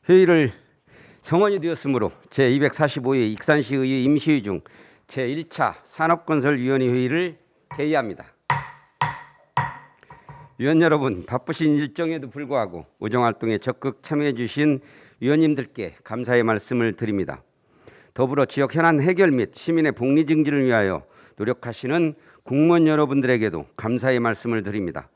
회의를 성원이 되었으므로 제245회 익산시의회 임시회의 중 제1차 산업건설위원회 회의를 개의합니다. 위원 여러분, 바쁘신 일정에도 불구하고 의정활동에 적극 참여해 주신 위원님들께 감사의 말씀을 드립니다. 더불어 지역 현안 해결 및 시민의 복리 증진을 위하여 노력하시는 공무원 여러분들에게도 감사의 말씀을 드립니다.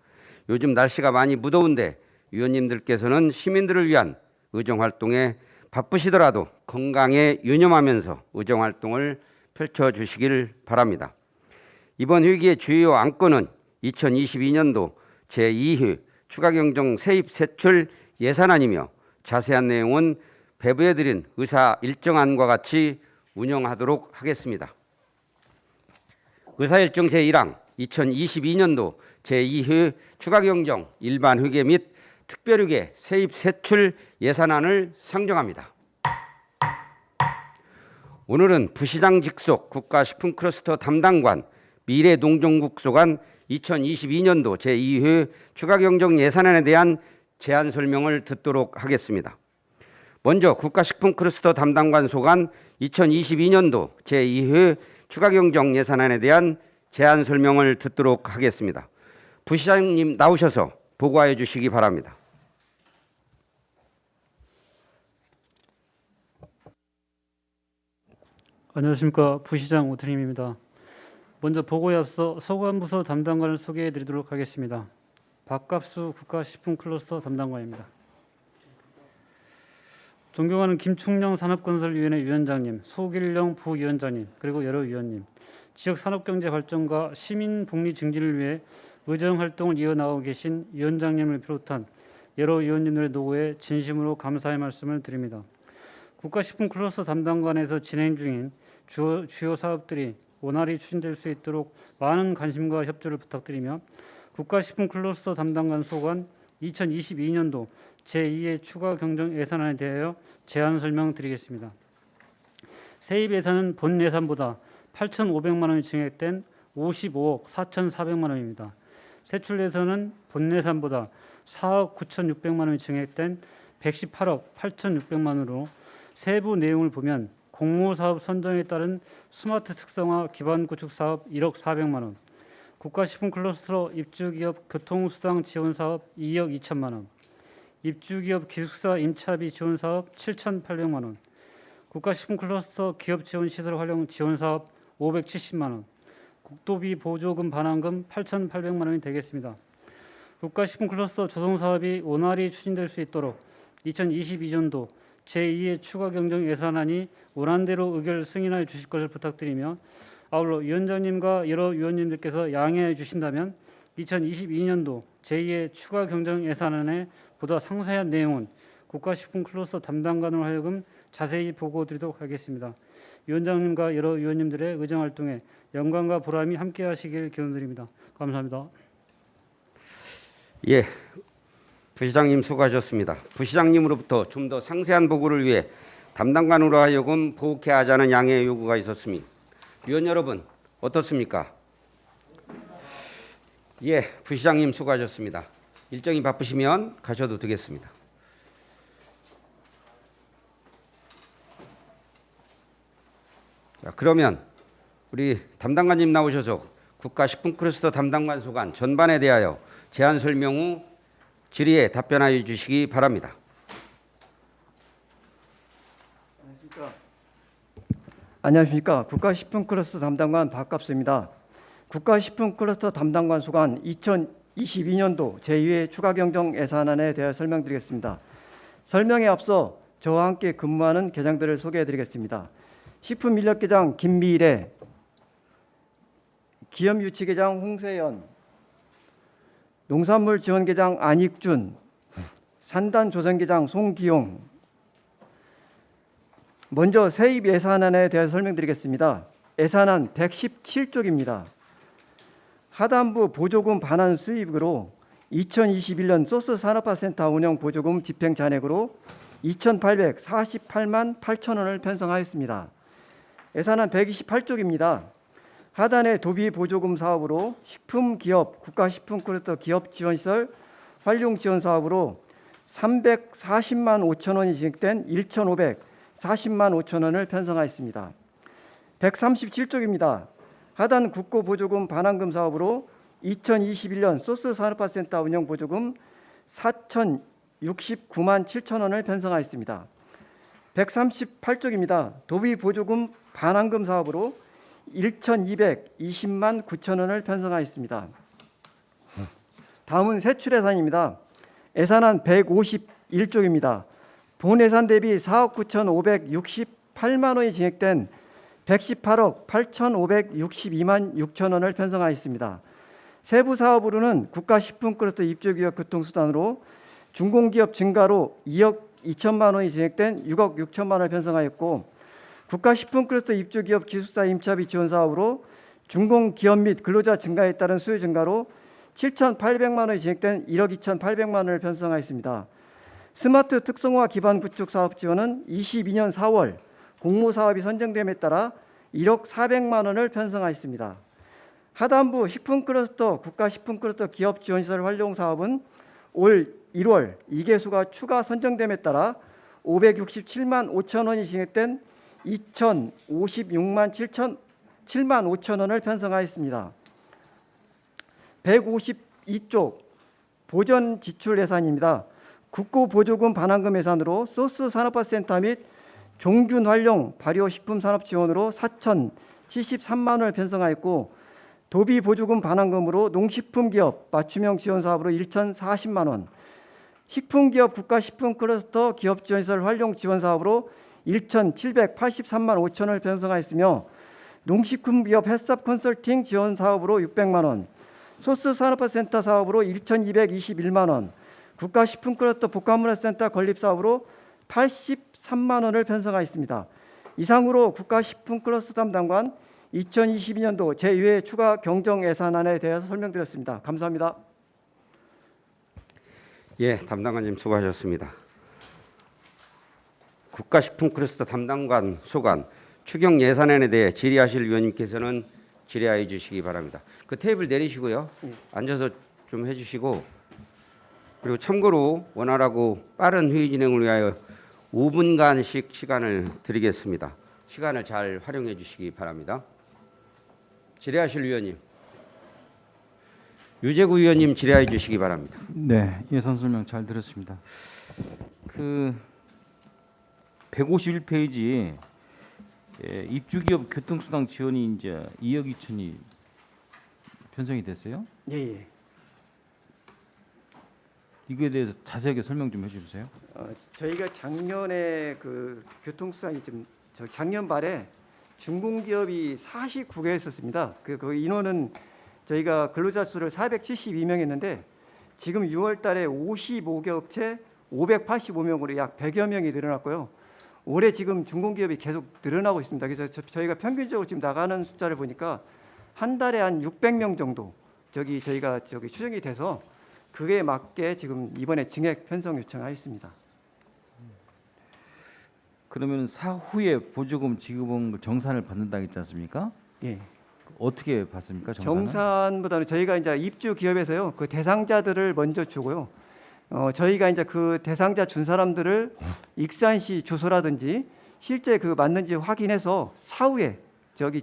요즘 날씨가 많이 무더운데 위원님들께서는 시민들을 위한 의정활동에 바쁘시더라도 건강에 유념하면서 의정활동을 펼쳐주시길 바랍니다. 이번 회기의 주요 안건은 2022년도 제2회 추가경정 세입 세출 예산안이며 자세한 내용은 배부해드린 의사 일정안과 같이 운영하도록 하겠습니다. 의사일정 제1항 2022년도 제2회 추가경정 일반회계 및 특별회계 세입 세출 예산안을 상정합니다. 오늘은 부시장 직속 국가식품클러스터 담당관 미래농정국 소관 2022년도 제2회 추가경정 예산안에 대한 제안 설명을 듣도록 하겠습니다. 먼저 국가식품클러스터 담당관 소관 2022년도 제2회 추가경정 예산안에 대한 제안 설명을 듣도록 하겠습니다. 부시장님 나오셔서 보고해 주시기 바랍니다. 안녕하십니까. 부시장 오태림입니다. 먼저 보고에 앞서 소관부서 담당관을 소개해 드리도록 하겠습니다. 박갑수 국가식품클러스터 담당관입니다. 존경하는 김충령 산업건설위원회 위원장님, 소길령 부위원장님, 그리고 여러 위원님, 지역 산업경제 발전과 시민 복리 증진을 위해 의정활동을 이어나가고 계신 위원장님을 비롯한 여러 위원님들의 노고에 진심으로 감사의 말씀을 드립니다. 국가식품클러스터 담당관에서 진행 중인 주요 사업들이 원활히 추진될 수 있도록 많은 관심과 협조를 부탁드리며 국가식품클러스터 담당관 소관 2022년도 제2회 추가 경정 예산안에 대하여 제안 설명드리겠습니다. 세입 예산은 본 예산보다 8,500만 원이 증액된 55억 4,400만 원입니다. 세출 예산은 본 예산보다 4억 9,600만 원이 증액된 118억 8,600만 원으로 세부 내용을 보면 공모사업 선정에 따른 스마트 특성화 기반 구축 사업 1억 400만 원, 국가식품클러스터 입주기업 교통수당 지원사업 2억 2천만 원, 입주기업 기숙사 임차비 지원사업 7,800만 원, 국가식품클러스터 기업지원시설 활용 지원사업 570만 원, 국도비 보조금 반환금 8,800만 원이 되겠습니다. 국가식품클러스터 조성사업이 원활히 추진될 수 있도록 2022년도 제2회 추가경정 예산안이 원안대로 의결 승인하여 주실 것을 부탁드리며 아울러 위원장님과 여러 위원님들께서 양해해 주신다면 2022년도 제2회 추가경정 예산안의 보다 상세한 내용은 국가식품클러스터 담당관으로 하여금 자세히 보고드리도록 하겠습니다. 위원장님과 여러 위원님들의 의정활동에 영광과 보람이 함께하시길 기원드립니다. 감사합니다. 예, 부시장님 수고하셨습니다. 부시장님으로부터 좀 더 상세한 보고를 위해 담당관으로 하여금 보고케 하자는 양해의 요구가 있었으니 위원 여러분 어떻습니까? 예, 부시장님 수고하셨습니다. 일정이 바쁘시면 가셔도 되겠습니다. 자, 그러면 우리 담당관님 나오셔서 국가식품클러스터 담당관 소관 전반에 대하여 제안 설명 후 질의에 답변하여 주시기 바랍니다. 안녕하십니까. 국가식품클러스터 담당관 박갑수입니다. 국가식품클러스터 담당관 소관 2022년도 제2회 추가경정 예산안에 대해 설명드리겠습니다. 설명에 앞서 저와 함께 근무하는 계장들을 소개해드리겠습니다. 식품인력계장 김미래, 기업유치계장 홍세연, 농산물지원계장 안익준, 산단조선계장 송기용. 먼저 세입 예산안에 대해 설명드리겠습니다. 예산안 117쪽입니다. 하단부 보조금 반환 수입으로 2021년 소스 산업화센터 운영 보조금 집행 잔액으로 2,848만 8천 원을 편성하였습니다. 예산안 128쪽입니다. 하단의 도비 보조금 사업으로 식품기업 국가식품클러스터 기업지원시설 활용지원 사업으로 340만 5천 원이 증액된 1,540만 5천 원을 편성하였습니다. 137쪽입니다. 하단 국고보조금 반환금 사업으로 2021년 소스산업화센터 운영보조금 4,069만 7천 원을 편성하였습니다. 138쪽입니다. 도비보조금 반환금 사업으로 1,220만 9천 원을 편성하였습니다. 다음은 세출예산입니다. 예산안 151쪽입니다. 본 예산 대비 4억 9,568만 원이 증액된 118억 8,562만 6천 원을 편성하였습니다. 세부 사업으로는 국가식품클러스터 입주기업 교통수단으로 중공기업 증가로 2억 2천만 원이 증액된 6억 6천만 원을 편성하였고, 국가식품클러스터 입주기업 기숙사 임차비 지원 사업으로 중공기업 및 근로자 증가에 따른 수요 증가로 7,800만 원이 증액된 1억 2,800만 원을 편성하였습니다. 스마트 특성화 기반 구축 사업 지원은 22년 4월 공모 사업이 선정됨에 따라 1억 400만 원을 편성하였습니다. 하단부 식품클러스터 국가식품클러스터 기업 지원시설 활용 사업은 올 1월 2개수가 추가 선정됨에 따라 567만 5천 원이 증액된 2,056만 7만 5천 원을 편성하였습니다. 152쪽 보전 지출 예산입니다. 국고보조금 반환금 예산으로 소스산업화센터 및 종균 활용 발효식품 산업 지원으로 4,073만 원을 편성하였고, 도비보조금 반환금으로 농식품기업 맞춤형 지원 사업으로 1,040만 원, 식품기업 국가식품클러스터 기업지원시설 활용 지원 사업으로 1,783만 5천 원을 편성하였으며, 농식품기업 햇삽 컨설팅 지원 사업으로 600만 원, 소스산업화센터 사업으로 1,221만 원, 국가식품클러스터 복합문화센터 건립 사업으로 83만 원을 편성하였습니다. 이상으로 국가식품클러스터 담당관 2022년도 제2회 추가 경정 예산안에 대해서 설명드렸습니다. 감사합니다. 예, 담당관님 수고하셨습니다. 국가식품클러스터 담당관 소관 추경 예산안에 대해 질의하실 위원님께서는 질의하여 주시기 바랍니다. 그 테이블 내리시고요. 앉아서 좀 해주시고, 그리고 참고로 원활하고 빠른 회의 진행을 위하여 5분간씩 시간을 드리겠습니다. 시간을 잘 활용해 주시기 바랍니다. 질의하실 위원님, 유재구 위원님 질의해 주시기 바랍니다. 네, 예산 설명 잘 들었습니다. 그 151페이지 입주기업 교통수당 지원이 이제 2억 2천이 편성이 됐어요. 예. 이거에 대해서 자세하게 설명 좀 해주세요. 저희가 작년에 그 교통수단이 작년 말에 중공기업이 49개 있었습니다. 그 인원은 저희가 근로자 수를 472명 했는데 지금 6월 달에 55개 업체 585명으로 약 100여 명이 늘어났고요. 올해 지금 중공기업이 계속 늘어나고 있습니다. 그래서 저희가 평균적으로 지금 나가는 숫자를 보니까 한 달에 한 600명 정도 저희가 추정이 돼서 그에 맞게 지금 이번에 증액 편성 요청하였습니다. 그러면 사후에 보조금 지급은 정산을 받는다 했지 않습니까? 예. 어떻게 받습니까? 정산은? 정산보다는 저희가 이제 입주 기업에서요 그 대상자들을 먼저 주고요. 저희가 이제 그 대상자 준 사람들을 익산시 주소라든지 실제 그 맞는지 확인해서 사후에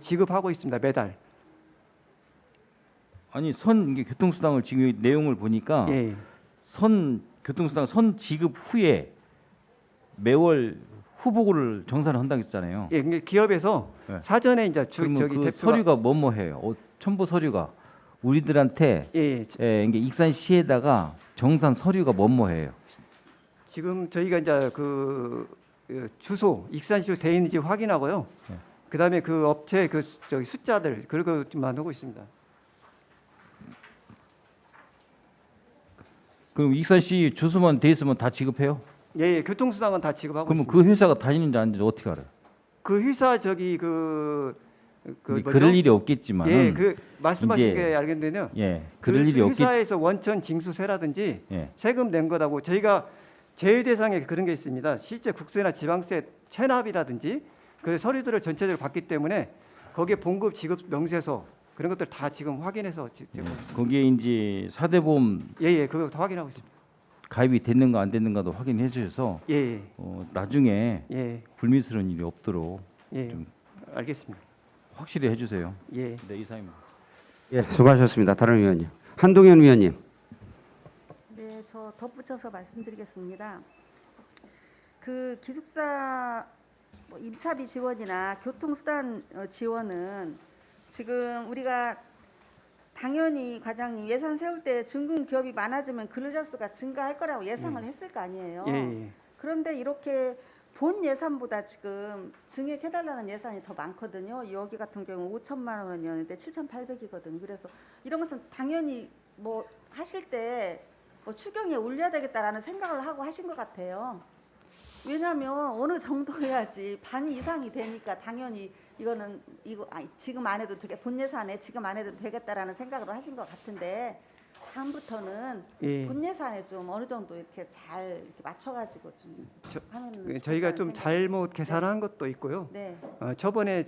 지급하고 있습니다. 매달. 아니 이게 교통수당을 지금 내용을 보니까 예. 교통수당 선 지급 후에 매월 후보고를 정산을 한다고 했잖아요. 예, 근데 기업에서 네. 사전에 이제 그러면 그 대표가 서류가 뭐해요? 첨부 서류가 우리들한테 예, 이게 익산시에다가 정산 서류가 뭐해요? 지금 저희가 이제 그 주소 익산시로 돼 있는지 확인하고요. 네. 그다음에 그 업체 숫자들 그리고 좀 나누고 있습니다. 그럼 익산시 주소만 돼 있으면 다 지급해요? 예, 교통수당은 다 지급하고 그러면 있습니다. 그 회사가 다니는지 아닌지 어떻게 알아요? 그 회사 그럴 일이 없겠지만 예, 그 말씀하신 이제- 게 알겠는데요. 예, 그 그럴 일이 없겠. 회사에서 원천 징수세라든지 예. 세금 낸 거라고 저희가 제외 대상에 그런 게 있습니다. 실제 국세나 지방세 체납이라든지 그 서류들을 전체적으로 받기 때문에 거기에 봉급 지급 명세서 그런 것들 다 지금 확인해서 거기에 이제 사대보험 예, 그거 다 확인하고 있습니다. 가입이 됐는가 안 됐는가도 확인해 주셔서 예, 나중에 예, 불미스러운 일이 없도록 예, 좀 알겠습니다. 확실히 해주세요. 예, 네, 이상입니다. 예, 수고하셨습니다. 다른 의원님. 한동현 의원님. 네, 저 덧붙여서 말씀드리겠습니다. 그 기숙사 뭐 임차비 지원이나 교통수단 지원은 지금 우리가 당연히 과장님 예산 세울 때 증금 기업이 많아지면 근로자 수가 증가할 거라고 예상을 했을 거 아니에요. 예, 예. 그런데 이렇게 본 예산보다 지금 증액해달라는 예산이 더 많거든요. 여기 같은 경우 5천만 원이었는데 7,800이거든요. 그래서 이런 것은 당연히 뭐 하실 때 뭐 추경에 올려야 되겠다라는 생각을 하고 하신 것 같아요. 왜냐하면 어느 정도 해야지 반 이상이 되니까 당연히 이거는 지금 안 해도 되게 본 예산에 지금 안 해도 되겠다라는 생각으로 하신 것 같은데 다음부터는 예. 본 예산에 좀 어느 정도 이렇게 잘 이렇게 맞춰가지고 좀 하면 저희가 좀 좋겠다는 잘못 계산한 것도 있고요. 네. 저번에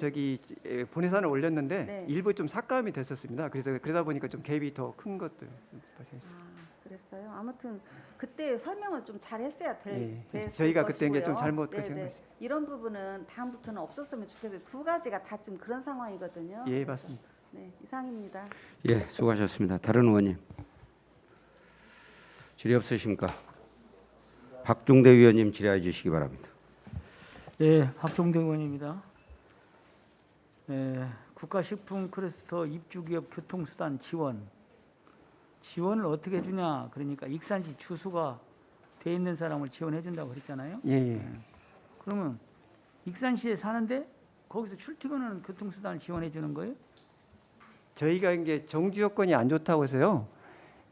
본예산을 올렸는데 네. 일부 좀 삭감이 됐었습니다. 그래서 그러다 보니까 좀 갭이 더 큰 것들 발생했습니다. 그랬어요. 아무튼 그때 설명을 좀 잘했어야 예. 됐을 저희가 그때 이제 좀 것이고요. 잘못 네, 계산한 네. 것입니다. 이런 부분은 다음부터는 없었으면 좋겠어요. 두 가지가 다 지금 그런 상황이거든요. 예, 그래서, 맞습니다. 네, 이상입니다. 예, 수고하셨습니다. 다른 의원님. 질의 없으십니까? 박종대 의원님 질의해 주시기 바랍니다. 네, 박종대 의원입니다. 국가식품 클러스터 입주기업 교통수단 지원을 어떻게 해주냐? 그러니까 익산시 주소가 돼 있는 사람을 지원해 준다고 그랬잖아요. 예, 예. 그러면 익산시에 사는데 거기서 출퇴근하는 교통수단을 지원해 주는 거예요? 저희가 이게 정주 여건이 안 좋다고 해서요.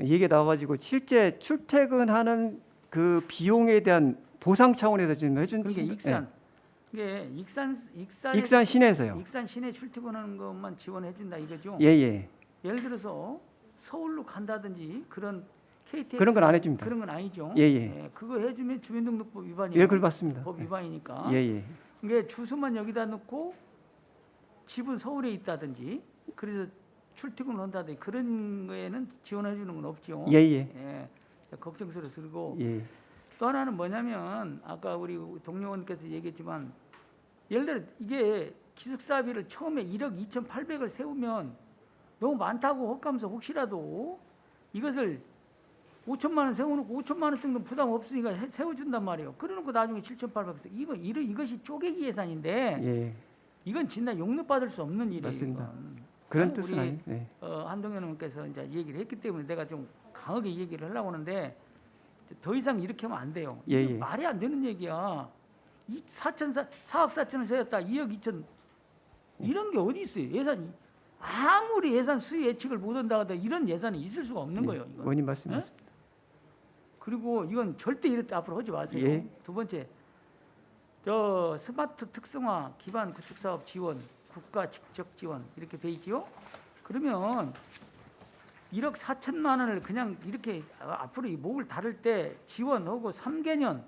얘기 나와가지고 실제 출퇴근하는 그 비용에 대한 보상 차원에서 지금 해준. 그러니까 익산 익산 시내에서요. 익산 시내 출퇴근하는 것만 지원해 준다 이거죠? 예, 예. 예를 들어서 서울로 간다든지 그런 KTX 그런 건 안 해줍니다. 그런 건 아니죠. 예, 예. 그거 해주면 주민등록법 위반이에요. 예, 그걸 맞습니다. 법 위반이니까. 예, 예. 이게 주소만 여기다 넣고 집은 서울에 있다든지 그래서 출퇴근을 한다든지 그런 거에는 지원해 주는 건 없죠. 예, 예. 걱정스러워서 그리고 예. 또 하나는 뭐냐면 아까 우리 동료 의원께서 얘기했지만 예를 들어 이게 기숙사비를 처음에 1억 2,800을 세우면 너무 많다고 헛가면서 혹시라도 이것을 5천만 원 세워놓고 5천만 원 정도 부담 없으니까 세워준단 말이에요. 그러놓고 나중에 7,800 이것이 쪼개기 예산인데 예. 이건 진짜 용납받을 수 없는 일이에요. 맞습니다. 이건. 그런 우리, 뜻은 아니. 예. 한동현 의원께서 이제 얘기를 했기 때문에 내가 좀 강하게 얘기를 하려고 하는데 더 이상 이렇게 하면 안 돼요. 예, 이게 예. 말이 안 되는 얘기야. 4억 4천을 세웠다. 2억 2천 이런 게 어디 있어요? 예산이 아무리 예산 수위 예측을 못 한다 하더라도 이런 예산이 있을 수가 없는 거예요. 이건. 원님 말씀 예? 맞습니다. 그리고 이건 절대 이렇게 앞으로 하지 마세요. 예. 두 번째, 저 스마트 특성화 기반 구축 사업 지원, 국가 직접 지원 이렇게 돼 있지요. 그러면 1억 4천만 원을 그냥 이렇게 앞으로 이 목을 다룰 때 지원하고 3개년이나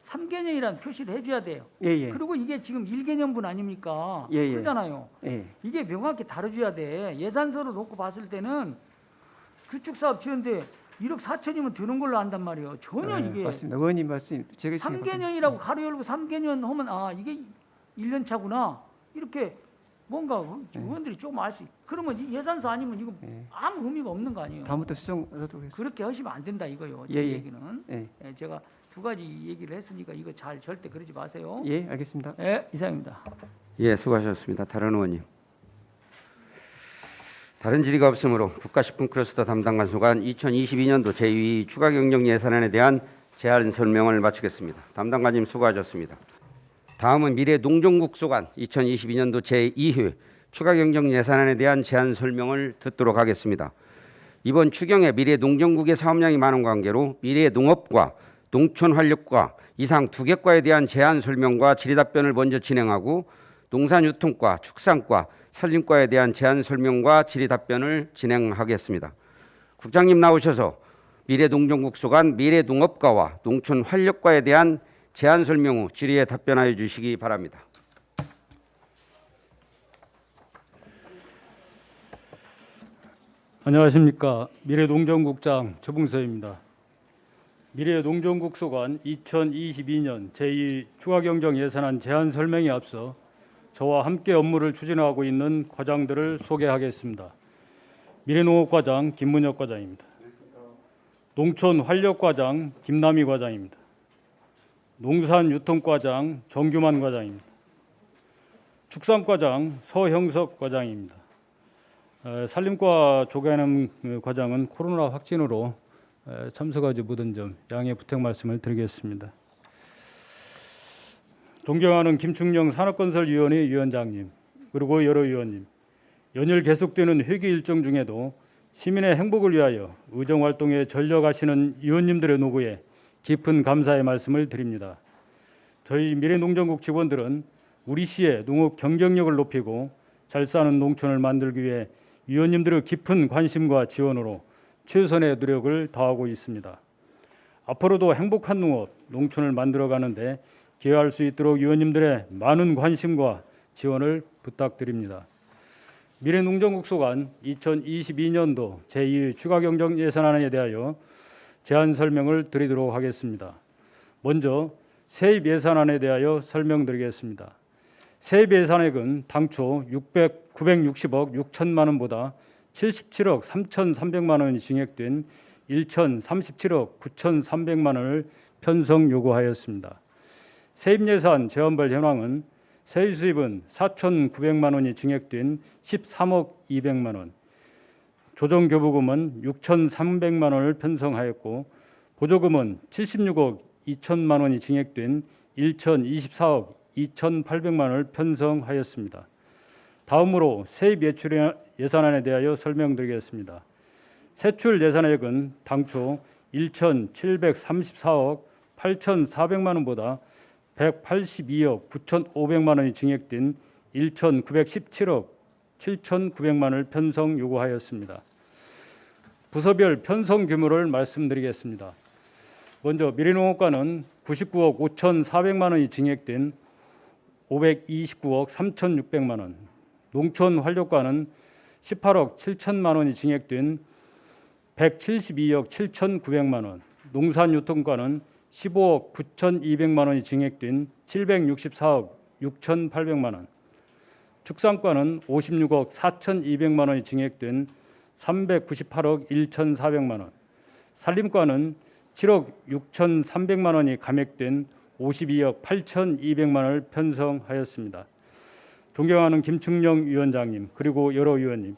3개년이라는 표시를 해줘야 돼요. 예, 예. 그리고 이게 지금 1개년분 아닙니까? 예, 예. 그러잖아요. 예. 이게 명확히 다뤄줘야 돼. 예산서를 놓고 봤을 때는 구축사업 지원대 1억 4천이면 되는 걸로 안단 말이에요. 전혀 예, 이게 맞습니다. 원님 말씀 제가 지금 3개년이라고 가로 열고 3개년 하면 이게 1년 차구나. 이렇게 뭔가 의원들이 조금 알 수. 그러면 이 예산서 아니면 이거 예. 아무 의미가 없는 거 아니에요. 다음부터 수정하도록 하겠습니다. 그렇게 하시면 안 된다 이거요. 예, 제 예. 얘기는. 예. 제가 두 가지 얘기를 했으니까 이거 절대 그러지 마세요. 예, 알겠습니다. 이상입니다. 예, 수고하셨습니다. 다른 의원님. 다른 질의가 없으므로 국가식품 클러스터 담당 관소관 2022년도 제2 추가 경정 예산안에 대한 제안 설명을 마치겠습니다. 담당관님 수고하셨습니다. 다음은 미래농정국 소관 2022년도 제2회 추가 경정 예산안에 대한 제안 설명을 듣도록 하겠습니다. 이번 추경에 미래농정국의 사업량이 많은 관계로 미래농업과 농촌활력과 이상 두 개과에 대한 제안 설명과 질의답변을 먼저 진행하고 농산유통과 축산과 산림과에 대한 제안 설명과 질의답변을 진행하겠습니다. 국장님 나오셔서 미래농정국 소관 미래농업과와 농촌활력과에 대한 제안 설명 후 질의에 답변하여 주시기 바랍니다. 안녕하십니까. 미래농정국장 조봉서입니다. 미래농정국 소관 2022년 제2 추가경정 예산안 제안 설명에 앞서 저와 함께 업무를 추진하고 있는 과장들을 소개하겠습니다. 미래농업과장 김문혁 과장입니다. 농촌환력과장 김남희 과장입니다. 농산유통과장 정규만 과장입니다. 축산과장 서형석 과장입니다. 산림과 조개남 과장은 코로나 확진으로 참석하지 못한 점 양해 부탁 말씀을 드리겠습니다. 존경하는 김충령 산업건설위원회 위원장님, 그리고 여러 위원님, 연일 계속되는 회기 일정 중에도 시민의 행복을 위하여 의정활동에 전력하시는 위원님들의 노고에 깊은 감사의 말씀을 드립니다. 저희 미래농정국 직원들은 우리 시의 농업 경쟁력을 높이고 잘 사는 농촌을 만들기 위해 위원님들의 깊은 관심과 지원으로 최선의 노력을 다하고 있습니다. 앞으로도 행복한 농업, 농촌을 만들어가는데 기여할 수 있도록 위원님들의 많은 관심과 지원을 부탁드립니다. 미래농정국 소관 2022년도 제2 추가경정 예산안에 대하여 제안 설명을 드리도록 하겠습니다. 먼저 세입 예산안에 대하여 설명드리겠습니다. 세입 예산액은 당초 960억 6천만 원보다 77억 3,300만 원이 증액된 1,037억 9,300만 원을 편성 요구하였습니다. 세입 예산 제한발 현황은 세입 수입은 4,900만 원이 증액된 13억 200만 원, 조정 교부금은 6,300만 원을 편성하였고 보조금은 76억 2천만 원이 증액된 1,024억 2,800만 원을 편성하였습니다. 다음으로 세입 예출 예산안에 대하여 설명드리겠습니다. 세출 예산액은 당초 1,734억 8,400만 원보다 182억 9,500만 원이 증액된 1,917억 7,900만 원을 편성 요구하였습니다. 부서별 편성 규모를 말씀드리겠습니다. 먼저 미래농업과는 99억 5,400만 원이 증액된 529억 3,600만 원, 농촌환력과는 18억 7천만 원이 증액된 172억 7,900만 원, 농산유통과는 15억 9,200만 원이 증액된 764억 6,800만 원, 축산과는 56억 4,200만 원이 증액된 398억 1,400만 원, 산림과는 7억 6,300만 원이 감액된 52억 8,200만 원을 편성하였습니다. 존경하는 김충령 위원장님, 그리고 여러 위원님,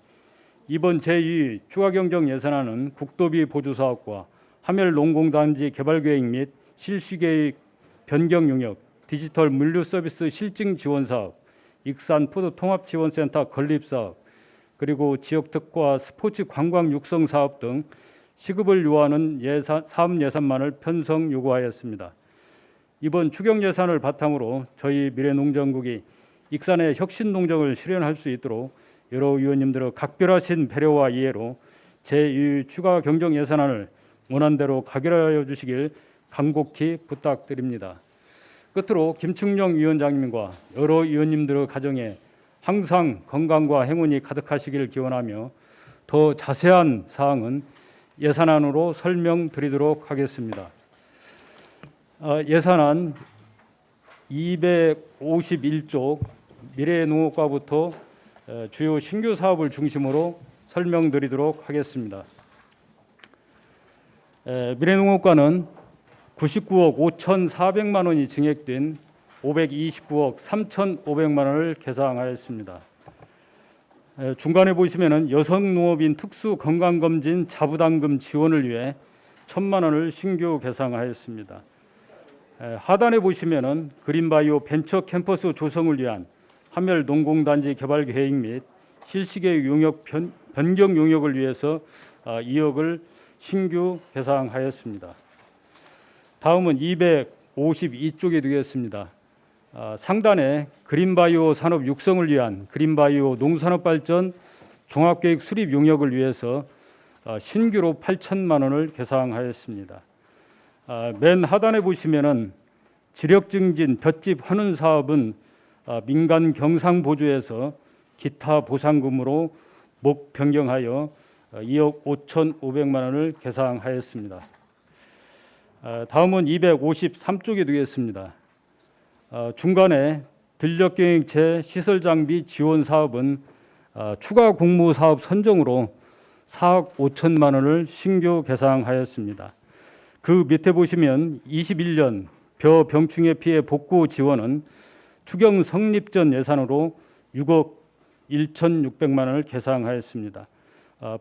이번 제2 추가경정 예산안은 국도비 보조사업과 하멸농공단지 개발계획 및 실시계획 변경 용역, 디지털 물류서비스 실증 지원사업, 익산푸드통합지원센터 건립사업, 그리고 지역특화 스포츠 관광 육성 사업 등 시급을 요하는 사업 예산만을 편성 요구하였습니다. 이번 추경 예산을 바탕으로 저희 미래농정국이 익산의 혁신농정을 실현할 수 있도록 여러 위원님들의 각별하신 배려와 이해로 제2 추가 경정 예산안을 원안대로 가결하여 주시길 간곡히 부탁드립니다. 끝으로 김충령 위원장님과 여러 위원님들의 가정에 항상 건강과 행운이 가득하시길 기원하며 더 자세한 사항은 예산안으로 설명드리도록 하겠습니다. 예산안 251쪽 미래농업과부터 주요 신규 사업을 중심으로 설명드리도록 하겠습니다. 미래농업과는 99억 5,400만 원이 증액된 529억 3,500만 원을 계상하였습니다. 중간에 보시면은 여성농업인 특수건강검진 자부담금 지원을 위해 1,000만 원을 신규 계상하였습니다. 하단에 보시면은 그린바이오 벤처 캠퍼스 조성을 위한 하멸 농공단지 개발 계획 및 실시계획 용역 변경 용역을 위해서 2억을 신규 계상하였습니다. 다음은 252쪽에 되겠습니다. 상단에 그린바이오 산업 육성을 위한 그린바이오 농산업 발전 종합계획 수립 용역을 위해서 신규로 8천만 원을 계상하였습니다. 맨 하단에 보시면은 지력 증진 볏짚 환원 사업은 민간 경상 보조에서 기타 보상금으로 목 변경하여 2억 5,500만 원을 계상하였습니다. 다음은 253쪽이 되겠습니다. 중간에 들녘경영체 시설장비 지원 사업은 추가 공모 사업 선정으로 4억 5천만 원을 신규 개상하였습니다. 그 밑에 보시면 21년 벼 병충해 피해 복구 지원은 추경 성립 전 예산으로 6억 1,600만 원을 개상하였습니다.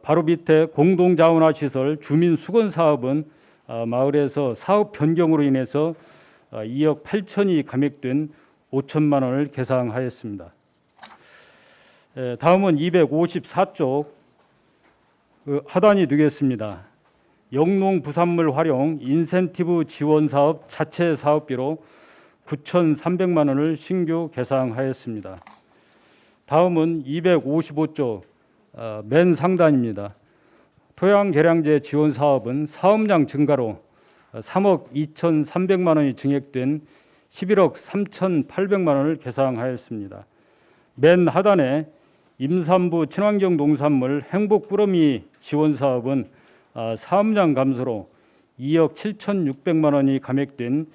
바로 밑에 공동자원화 시설 주민 수건 사업은 마을에서 사업 변경으로 인해서 2억 8천이 감액된 5천만 원을 개상하였습니다. 다음은 254쪽 하단이 되겠습니다. 영농 부산물 활용 인센티브 지원 사업 자체 사업비로 9,300만 원을 신규 개상하였습니다. 다음은 255쪽 맨 상단입니다. 토양 개량제 지원 사업은 사업량 증가로 3억 2,300만 원이 증액된 11억 3,800만 원을 개상하였습니다. 맨 하단에 임산부 친환경 농산물 행복 꾸러미 지원 사업은 사업량 감소로 2억 7,600만 원이 감액된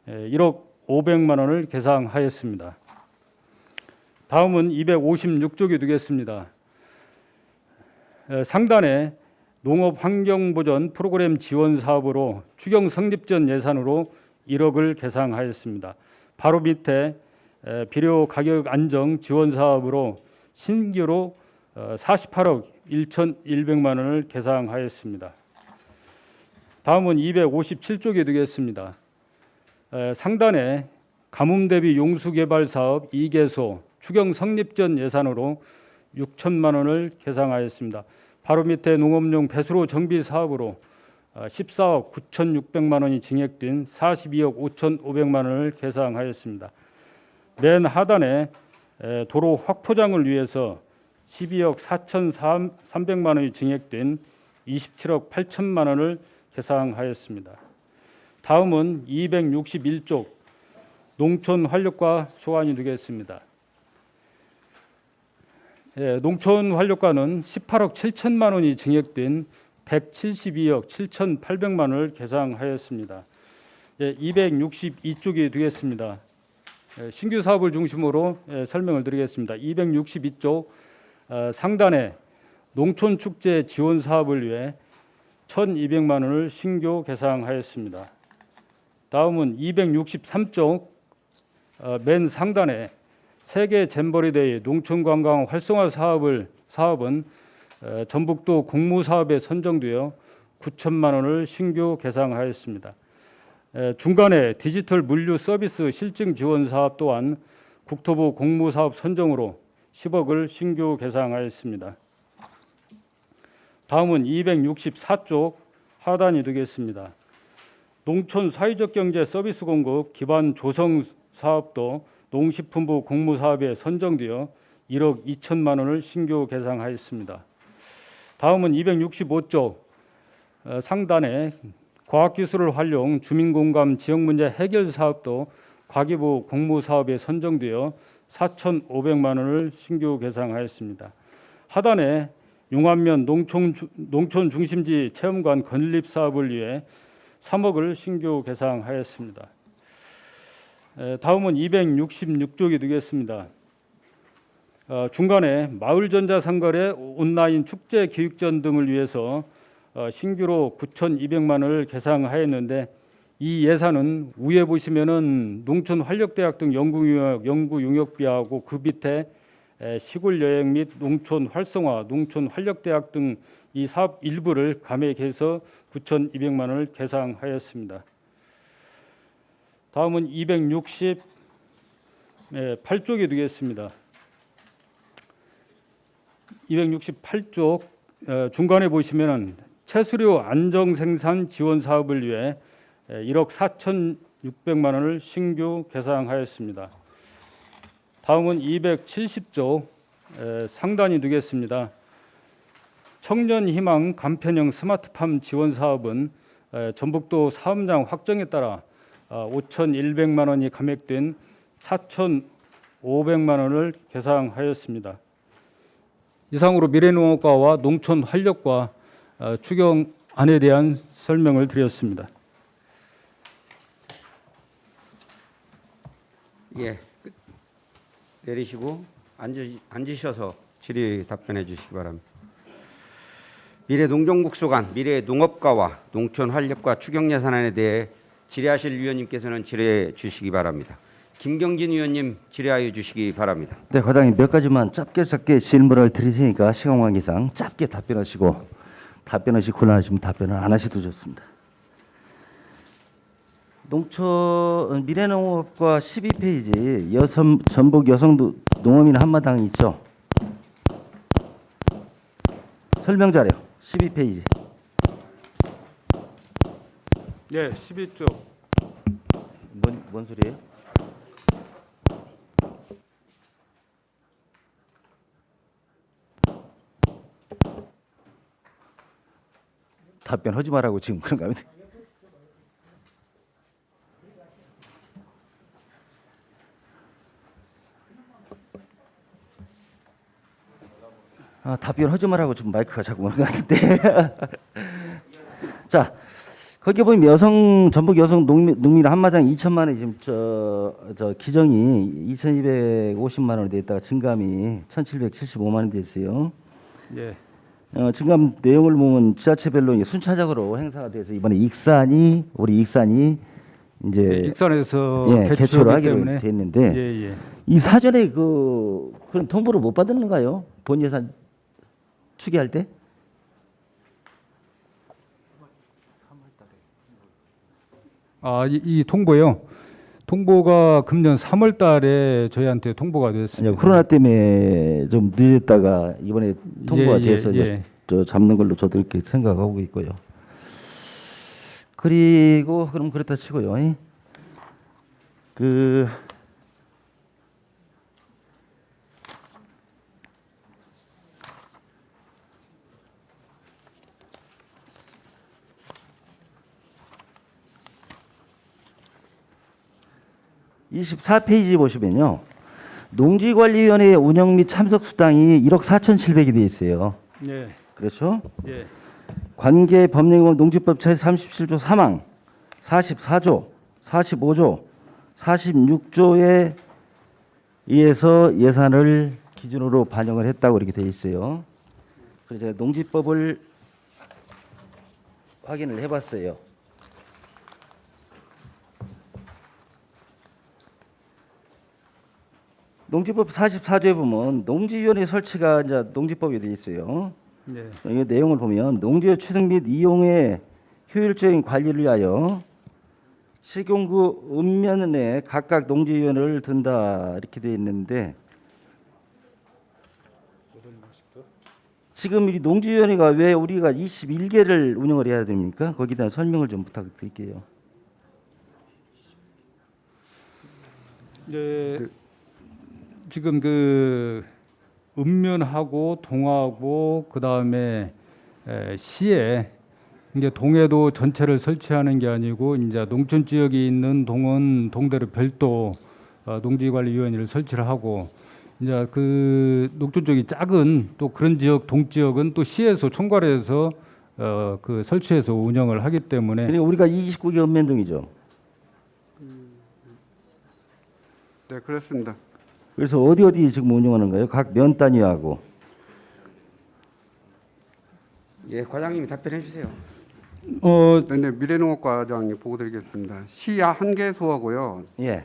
1억 500만 원을 개상하였습니다. 다음은 256쪽이 되겠습니다. 상단에 농업환경보전 프로그램 지원 사업으로 추경 성립 전 예산으로 1억을 개상하였습니다. 바로 밑에 비료 가격 안정 지원 사업으로 신규로 48억 1,100만 원을 개상하였습니다. 다음은 257쪽이 되겠습니다. 상단에 가뭄 대비 용수 개발 사업 2개소 추경 성립 전 예산으로 6천만 원을 개상하였습니다. 바로 밑에 농업용 배수로 정비 사업으로 14억 9,600만 원이 증액된 42억 5,500만 원을 개상하였습니다. 맨 하단에 도로 확포장을 위해서 12억 4,300만 원이 증액된 27억 8천만 원을 개상하였습니다. 다음은 261쪽 농촌 활력과 소관이 되겠습니다. 농촌 활력과는 18억 7천만 원이 증액된 172억 7,800만 원을 개상하였습니다. 262쪽이 되겠습니다. 신규 사업을 중심으로 설명을 드리겠습니다. 262쪽 상단에 농촌 축제 지원 사업을 위해 1,200만 원을 신규 개상하였습니다. 다음은 263쪽 맨 상단에 세계 잼버리 대회 농촌 관광 활성화 사업은 전북도 공모 사업에 선정되어 9천만 원을 신규 개상하였습니다. 중간에 디지털 물류 서비스 실증 지원 사업 또한 국토부 공모 사업 선정으로 10억을 신규 개상하였습니다. 다음은 264쪽 하단이 되겠습니다. 농촌 사회적 경제 서비스 공급 기반 조성 사업도 농식품부 공모 사업에 선정되어 1억 2천만 원을 신규 개상하였습니다. 다음은 265쪽 상단에 과학기술을 활용 주민공감 지역문제 해결 사업도 과기부 공모 사업에 선정되어 4,500만 원을 신규 개상하였습니다. 하단에 용안면 농촌 중심지 체험관 건립 사업을 위해 3억을 신규 개상하였습니다. 다음은 266쪽이 되겠습니다. 중간에 마을전자상거래 온라인 축제 기획전 등을 위해서 신규로 9,200만 원을 개상하였는데 이 예산은 위에 보시면은 농촌활력대학 등 연구 용역비하고 그 밑에 시골 여행 및 농촌 활성화, 농촌활력대학 등 이 사업 일부를 감액해서 9,200만 원을 개상하였습니다. 다음은 268쪽이 되겠습니다. 268쪽 중간에 보시면은 채수료 안정생산 지원 사업을 위해 1억 4,600만 원을 신규 개상하였습니다. 다음은 270쪽 상단이 되겠습니다. 청년희망 간편형 스마트팜 지원 사업은 전북도 사업량 확정에 따라 5,100만 원이 감액된 4,500만 원을 개상하였습니다. 이상으로 미래농업과와 농촌활력과 추경안에 대한 설명을 드렸습니다. 예, 내리시고 앉으셔서 질의 답변해 주시기 바랍니다. 미래농정국소관 미래농업과와 농촌환력과 추경예산안에 대해 질의하실 위원님께서는 질의해 주시기 바랍니다. 김경진 위원님 질의하여 주시기 바랍니다. 네, 과장님 몇 가지만 짧게 질문을 드리시니까 시간 관계상 짧게 답변하시고 답변하시 곤란하시면 답변을 안 하셔도 좋습니다. 농촌 미래농업과 12페이지 전북 여성 농어민 한마당 있죠? 설명 자료 12페이지. 예, 12쪽. 뭔 소리예요? 답변하지 말라고 지금 그런가 보네. 답변하지 말라고 지금 마이크가 자꾸 오는 것 같은데. 자, 거기 보면 전북 여성 농민 한마당 2천만 원이 지금 저 기정이 2,250만 원이 됐다가 증감이 1,775만 원이 됐어요. 예. 증감 내용을 보면 지자체별로 이제 순차적으로 행사가 돼서 이번에 우리 익산이 이제 익산에서 개초를 개최하기 하기로 때문에 됐는데 예. 이 사전에 그런 통보를 못 받았는가요? 본 예산 추계할 때? 이 통보요. 통보가 금년 3월 달에 저희한테 통보가 됐습니다. 아니요, 코로나 때문에 좀 늦었다가 이번에 통보가 돼서 예. 저 잡는 걸로 저도 이렇게 생각하고 있고요. 그리고 그럼 그렇다 치고요. 그 24페이지 보시면요. 농지관리위원회 운영 및 참석 수당이 1억 4,700이 돼 있어요. 예. 그렇죠? 예. 관계 법령법 농지법 제37조 3항 44조 45조 46조에 의해서 예산을 기준으로 반영을 했다고 이렇게 돼 있어요. 그래서 제가 농지법을 확인을 해봤어요. 농지법 44조에 보면 농지위원회 설치가 이제 농지법에 돼 있어요. 예. 이 내용을 보면 농지의 취득 및 이용의 효율적인 관리를 위하여 시군구 읍면 내 각각 농지위원회를 둔다 이렇게 돼 있는데 지금 이 농지위원회가 왜 우리가 21개를 운영을 해야 됩니까? 거기에 대한 설명을 좀 부탁드릴게요. 예. 지금 그 읍면하고 동하고 그다음에 시에 이제 동해도 전체를 설치하는 게 아니고 이제 농촌 지역에 있는 동은 동대로 별도 농지관리위원회를 설치를 하고 이제 그 농촌 쪽이 작은 또 그런 지역 동지역은 또 시에서 총괄해서 그 설치해서 운영을 하기 때문에 그리고 우리가 29개 읍면동이죠. 네, 그렇습니다. 그래서 어디 지금 운영하는 거예요? 각 면 단위하고. 예, 과장님이 답변해 주세요. 네, 미래농업과장님 보고드리겠습니다. 시 한 개소하고요. 예.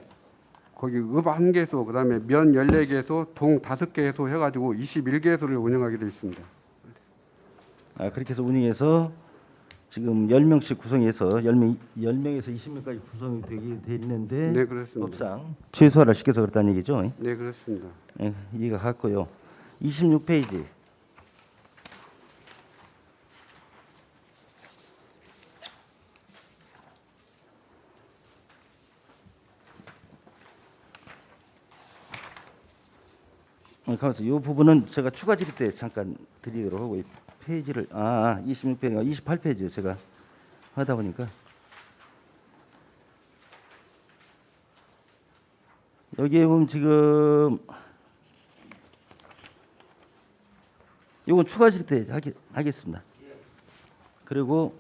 거기 읍 한 개소, 그다음에 면 14개소, 동 5개소 해가지고 21개소를 운영하게 되어 있습니다. 그렇게 해서 운영해서 지금 10명씩 구성해서 10명에서 20명까지 구성이 되게 돼 있는데 네, 그렇습니다. 법상 최소화를 시켜서 그렇다는 얘기죠. 네, 그렇습니다. 예, 이해가 갔고요. 26페이지. 가만있어. 이 부분은 제가 추가 질의 때 잠깐 드리도록 하고 이 페이지를 26페이지가 28페이지요. 제가 하다 보니까 여기에 보면 지금 이건 추가 질의 때 하겠습니다. 그리고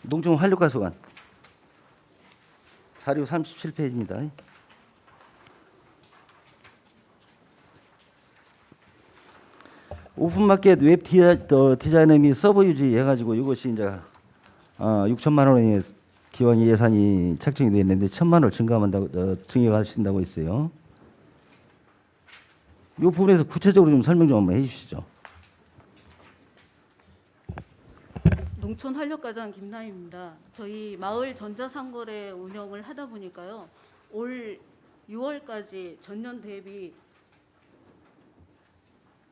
농촌 활력가소관 자료 37페이지입니다. 오픈마켓 웹 디자이너 및 서버 유지 해가지고 이것이 이제 6천만 원의 기왕 예산이 책정이 되어 있는데 1,000만 원을 증액하신다고 했어요. 이 부분에서 구체적으로 좀 설명 좀 한번 해주시죠. 농촌활력과장 김나희입니다. 저희 마을 전자상거래 운영을 하다 보니까요. 올 6월까지 전년 대비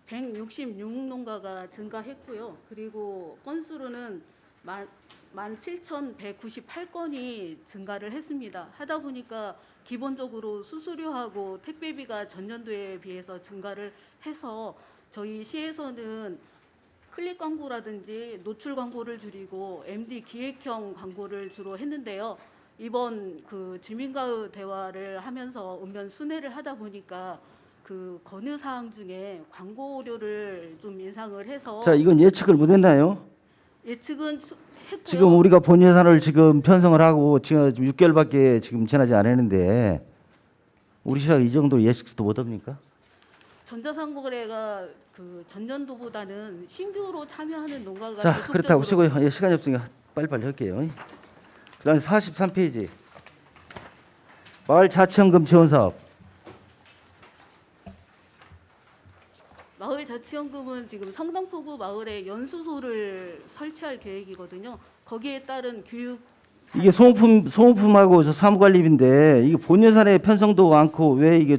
166농가가 증가했고요. 그리고 건수로는 17,198건이 증가를 했습니다. 하다 보니까 기본적으로 수수료하고 택배비가 전년도에 비해서 증가를 해서 저희 시에서는 클릭 광고라든지 노출 광고를 줄이고 MD 기획형 광고를 주로 했는데요. 이번 그 주민과의 대화를 하면서 읍면 순회를 하다 보니까 그 건의 사항 중에 광고료를 좀 인상을 해서 자, 이건 예측을 못했나요? 예측은 했고요. 지금 우리가 본 예산을 지금 편성을 하고 지금 6개월밖에 지금 지나지 않았는데 우리 시가 이 정도 예측도 못합니까? 전자상거래가 그 전년도보다는 신규로 참여하는 농가가 자, 그렇다고 지속적으로 치고 시간이 없으니까 빨리빨리 할게요. 그다음에 43페이지 마을 자치연금 지원 사업. 마을 자치연금은 지금 성당포구 마을에 연수소를 설치할 계획이거든요. 거기에 따른 교육 이게 소모품하고 저 사무관리비인데 이게 본 예산에 편성도 않고 왜 이게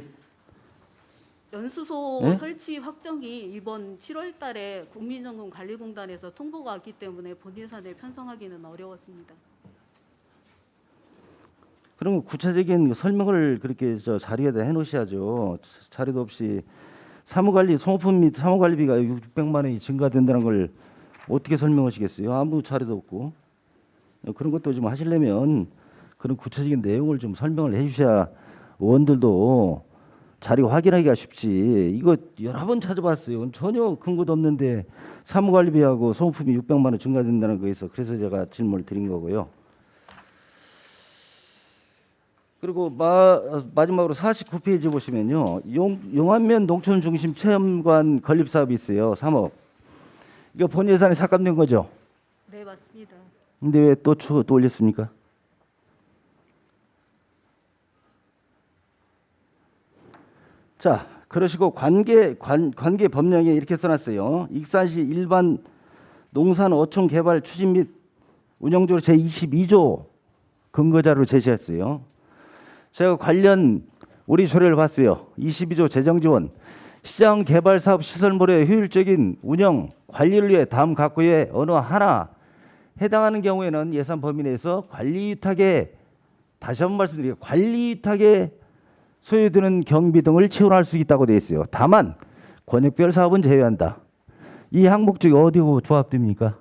연수소 예? 설치 확정이 이번 7월 달에 국민연금관리공단에서 통보가 왔기 때문에 본 예산에 편성하기는 어려웠습니다. 그러면 구체적인 설명을 그렇게 저 자료에다 해놓으셔야죠. 자료도 없이 사무관리 소모품 및 사무관리비가 600만 원이 증가된다는 걸 어떻게 설명하시겠어요? 아무 자료도 없고. 그런 것도 좀 하시려면 그런 구체적인 내용을 좀 설명을 해주셔야 의원들도 자료 확인하기가 쉽지. 이거 여러 번 찾아봤어요. 전혀 근거도 없는데 사무관리비하고 소모품이 600만 원 증가된다는 거에서 그래서 제가 질문을 드린 거고요. 그리고 마지막으로 49페이지 보시면요. 용안면 농촌중심 체험관 건립 사업이 있어요. 3억. 이거 본 예산에 삭감된 거죠? 네, 맞습니다. 근데 왜 또 올렸습니까? 자, 그러시고 관계 법령에 이렇게 써놨어요. 익산시 일반 농산 어촌 개발 추진 및 운영조례 제22조 근거자료를 제시했어요. 제가 관련 우리 조례를 봤어요. 22조 재정지원 시장 개발 사업 시설물의 효율적인 운영 관리를 위해 다음 각 구에 어느 하나 해당하는 경우에는 예산 범위 내에서 관리 위탁에 다시 한번 말씀드리고 관리 위탁에 소요되는 경비 등을 지원할 수 있다고 되어 있어요. 다만 권역별 사업은 제외한다. 이 항목 중에 어디고 조합됩니까?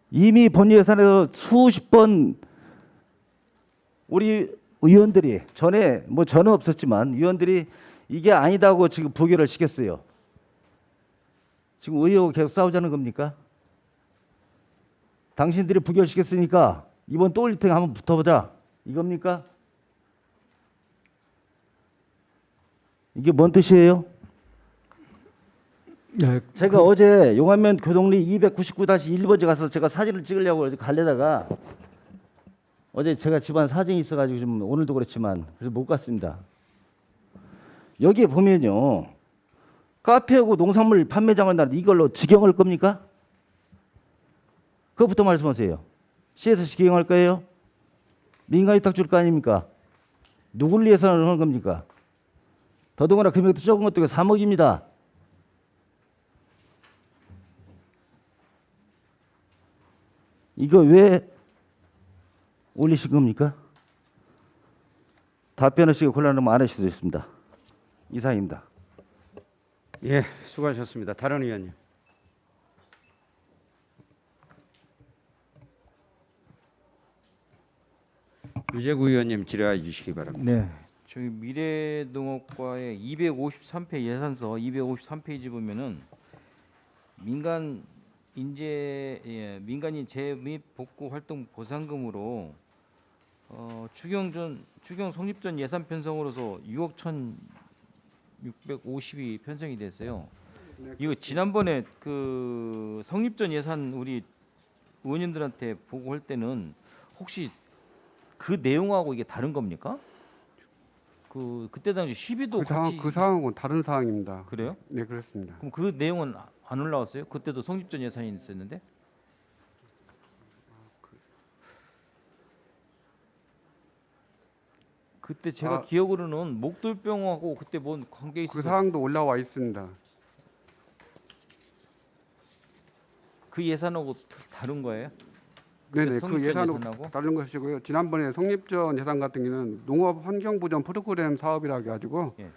이미 본 예산에서 수십 번 우리 의원들이 전에 저는 없었지만 의원들이 이게 아니다고 지금 부결을 시켰어요. 지금 의회하고 계속 싸우자는 겁니까? 당신들이 부결시켰으니까 이번 또 올릴 테니 한번 붙어보자 이겁니까? 이게 뭔 뜻이에요? 네, 제가 어제 용안면 교동리 299-1번지 가서 제가 사진을 찍으려고 갈래다가 어제 제가 집안 사정이 있어가지고 좀 오늘도 그렇지만 그래서 못 갔습니다. 여기에 보면요. 카페하고 농산물 판매장을 나는데 이걸로 직영할 겁니까? 그것부터 말씀하세요. 시에서 직영할 거예요? 민간위탁 줄 거 아닙니까? 누굴 위해서 하는 겁니까? 더더구나 금액도 적은 것도 3억입니다. 이거 왜 올리신 겁니까? 답변하시기 곤란하면 안 하실 수 있습니다. 이상입니다. 예, 수고하셨습니다. 다른 의원님. 유재구 의원님 질의해 주시기 바랍니다. 네. 저희 미래농업과의 253페이지 예산서 253페이지 보면은 민간인 재해 및 복구 활동 보상금으로 추경 성립전 예산 편성으로서 6억 1,650이 편성이 됐어요. 이거 지난번에 그 성립전 예산 우리 의원님들한테 보고할 때는 혹시 그 내용하고 이게 다른 겁니까? 그때 당시 시비도 같이 그 상황은 다른 상황입니다. 그래요? 네, 그렇습니다. 그럼 그 내용은 안 올라왔어요? 그때도 성립전 예산이 있었는데? 그때 제가 기억으로는 목돌병하고 그때 뭔 관계 그 있어서 사항도 올라와 있습니다. 그 예산하고 다른 거예요? 네네, 그 성립전 예산하고 예산하고? 다른 것이고요. 지난번에 성립전 예산 같은 경우는 농업 환경 보전 프로그램 사업이라 가지고 예.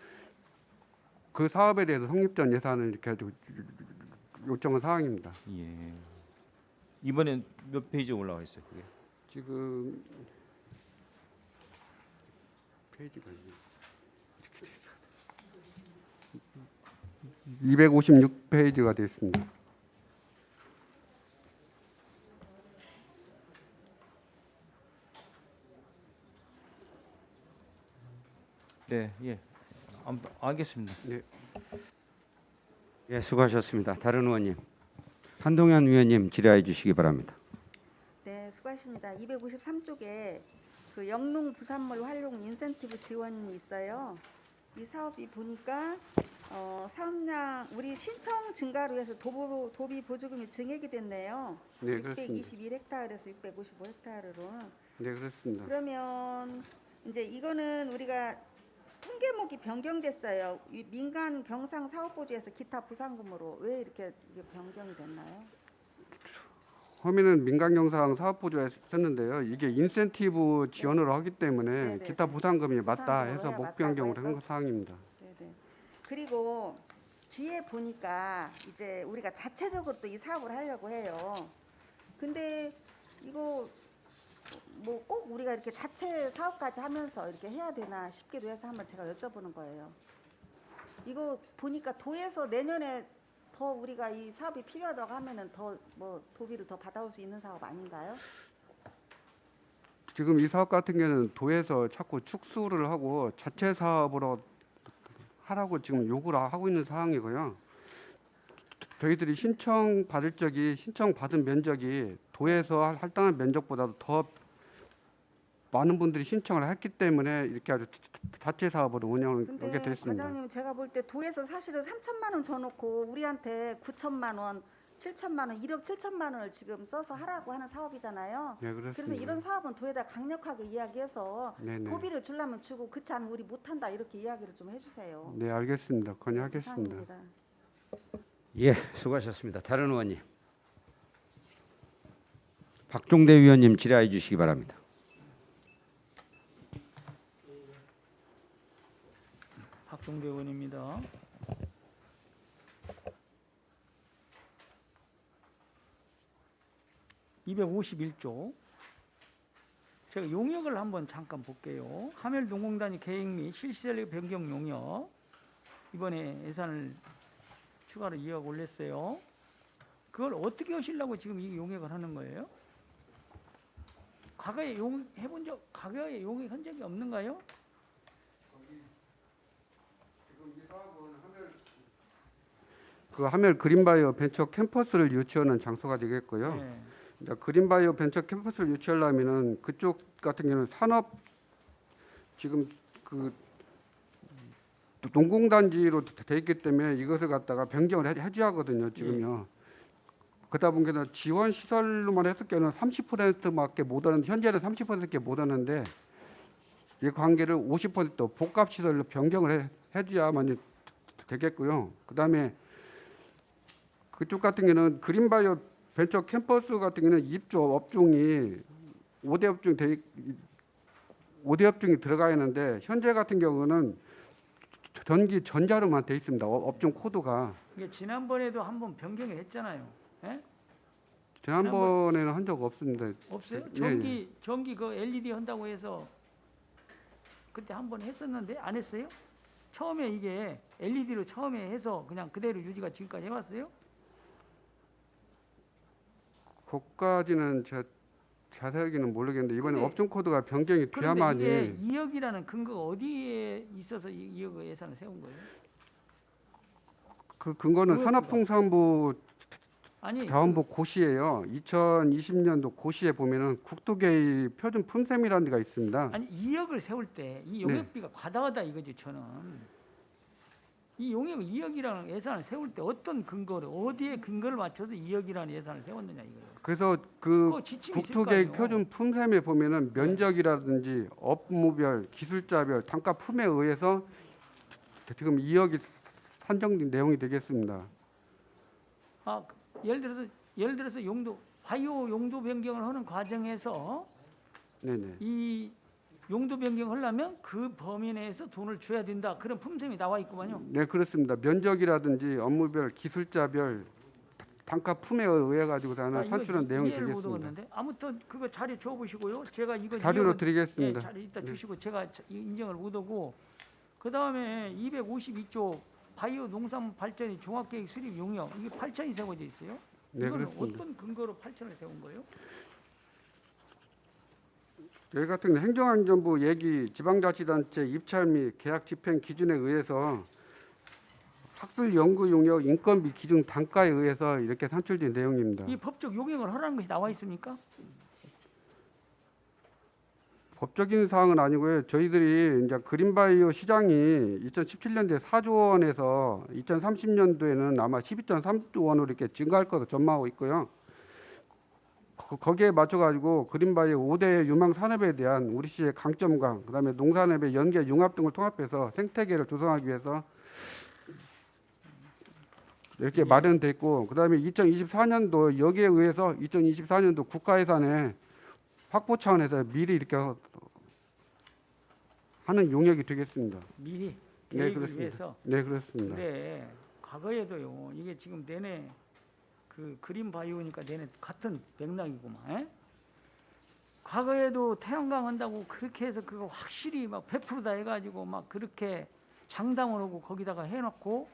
그 사업에 대해서 성립전 예산을 이렇게 가지고 요청한 사항입니다. 예. 이번엔 몇 페이지 올라와 있어요, 그게? 지금 페이지가 이렇게 돼 있어. 256페이지가 되어 있습니다. 네, 예. 알겠습니다. 네. 예, 수고하셨습니다. 다른 의원님, 한동현 위원님 질의해 주시기 바랍니다. 네, 수고하십니다. 253쪽에 그 영농 부산물 활용 인센티브 지원이 있어요. 이 사업이 보니까 사업량 우리 신청 증가로 해서 도비 보조금이 증액이 됐네요. 네, 그렇습니다. 621헥타르에서 655헥타르로. 네, 그렇습니다. 그러면 이제 이거는 우리가 통계목이 변경됐어요. 이 민간 경상 사업 보조에서 기타 보상금으로 왜 이렇게 이게 변경이 됐나요? 처음에는 민간 경상 사업 보조에 썼는데요. 이게 인센티브 지원으로 하기 때문에 네네. 기타 보상금이 맞다 보상금으로 해서 해야 목 맞다고 변경을 해서? 한 사항입니다. 네네. 그리고 뒤에 보니까 이제 우리가 자체적으로 또 이 사업을 하려고 해요. 근데 이거 뭐 꼭 우리가 이렇게 자체 사업까지 하면서 이렇게 해야 되나 싶기도 해서 한번 제가 여쭤보는 거예요. 이거 보니까 도에서 내년에 더 우리가 이 사업이 필요하다고 하면은 더 뭐 도비를 더 받아올 수 있는 사업 아닌가요? 지금 이 사업 같은 경우는 도에서 자꾸 축소를 하고 자체 사업으로 하라고 지금 요구를 하고 있는 상황이고요. 저희들이 신청 받은 면적이 도에서 할당한 면적보다도 더 많은 분들이 신청을 했기 때문에 이렇게 아주 자체 사업으로 운영을 하게 근데 됐습니다. 과장님 제가 볼 때 도에서 사실은 3천만 원 줘놓고 우리한테 9천만 원, 7천만 원, 1억 7천만 원을 지금 써서 하라고 하는 사업이잖아요. 네, 그렇습니다. 그래서 이런 사업은 도에다 강력하게 이야기해서 네네. 도비를 주려면 주고 그렇지 않으면 우리 못한다 이렇게 이야기를 좀 해주세요. 네, 알겠습니다. 건의하겠습니다. 이상입니다. 예, 수고하셨습니다. 다른 의원님, 박종대 위원님 질의해 주시기 바랍니다. 박종대 의원입니다. (251조) 제가 용역을 한번 잠깐 볼게요. 하멜농공단위 계획 및 실시전력 변경 용역 이번에 예산을 추가로 2억 올렸어요. 그걸 어떻게 하시려고 지금 이 용역을 하는 거예요? 과거에 과거에 용역한 적이 없는가요? 그 하멜 그린바이오 벤처 캠퍼스를 유치하는 장소가 되겠고요. 네. 이제 그린바이오 벤처 캠퍼스를 유치하려면은 그쪽 같은 경우는 산업 지금 그 농공단지로 돼 있기 때문에 이것을 갖다가 변경을 해줘야 하거든요. 지금요. 그러다 보니까 지원 시설로만 했을 때는 30%밖에 못 하는 현재는 30%밖에 못 하는데 이 관계를 50% 복합 시설로 변경을 해줘야만 되겠고요. 그다음에 그쪽 같은 경우는 그린바이오 벤처 캠퍼스 같은 경우는 입주 업종이 5대 업종이 들어가 있는데 현재 같은 경우는 전기 전자로만 돼 있습니다. 업종 코드가. 이게 지난번에도 한번 변경을 했잖아요. 예? 지난번에는 한 적 없습니다. 없어요? 예, 전기 그 LED 한다고 해서 그때 한번 했었는데 안 했어요? 처음에 이게 LED로 처음에 해서 그냥 그대로 유지가 지금까지 해왔어요? 그까지는 자세하게는 모르겠는데 이번에 근데- 업종 코드가 변경이 그런데 돼야만이 이게 2억이라는 근거가 어디에 있어서 2억 예산을 세운 거예요? 그 근거는 그거보다- 산업통상부 아니 자원부 고시예요. 2020년도 고시에 보면은 국토개의 표준 품셈이라는 데가 있습니다. 아니 2억을 세울 때 이 네. 용역비가 과다하다 이거지 저는. 이 용역 2억이라는 예산을 세울 때 어떤 근거를 어디에 근거를 맞춰서 2억이라는 예산을 세웠느냐 이거예요. 그래서 그 그거 지침이 있을 거 국토개의 아니에요. 표준 품셈에 보면은 면적이라든지 업무별, 기술자별, 단가 품에 의해서 지금 2억이 산정된 내용이 되겠습니다. 아, 예를 들어서 용도 바이오 용도 변경을 하는 과정에서 네네. 이 용도 변경을 하려면 그 범위 내에서 돈을 줘야 된다. 그런 품셈이 나와 있구만요. 네, 그렇습니다. 면적이라든지 업무별, 기술자별, 단가 품에 의해 가지고서 하나 이거 산출한 내용이 이해를 못 되겠습니다. 얻었는데 아무튼 그거 자료 줘 보시고요. 제가 이거 자료로 이해를- 드리겠습니다. 예, 자료 이따 네. 주시고 제가 인정을 못 하고 그다음에 252조 바이오 농산물 발전이 종합계획 수립 용역 이게 8천이 세워져 있어요. 네, 이거는 그렇습니다. 어떤 근거로 8천을 세운 거예요? 여기 같은 경우 행정안전부 얘기 지방자치단체 입찰 및 계약 집행 기준에 의해서 학술 연구 용역 인건비 기준 단가에 의해서 이렇게 산출된 내용입니다. 이 법적 용역을 하라는 것이 나와 있습니까? 법적인 사항은 아니고요. 저희들이 이제 그린바이오 시장이 2017년도에 4조 원에서 2030년도에는 아마 12.3조 원으로 이렇게 증가할 것으로 전망하고 있고요. 거기에 맞춰가지고 그린바이오 5대 유망 산업에 대한 우리 시의 강점과 그다음에 농산업의 연계 융합 등을 통합해서 생태계를 조성하기 위해서 이렇게 마련돼 있고 그다음에 2024년도 여기에 의해서 2024년도 국가 예산에 확보 차원에서 미리 이렇게 하는 용역이 되겠습니다. 미리 네, 계획을 그렇습니다. 위해서. 네, 그렇습니다. 근데 과거에도요. 이게 지금 내내 그 그린 바이오니까 내내 같은 맥락이구만. 에? 과거에도 태양광 한다고 그렇게 해서 그거 확실히 막 100%다 해가지고 막 그렇게 장담을 하고 거기다가 해놓고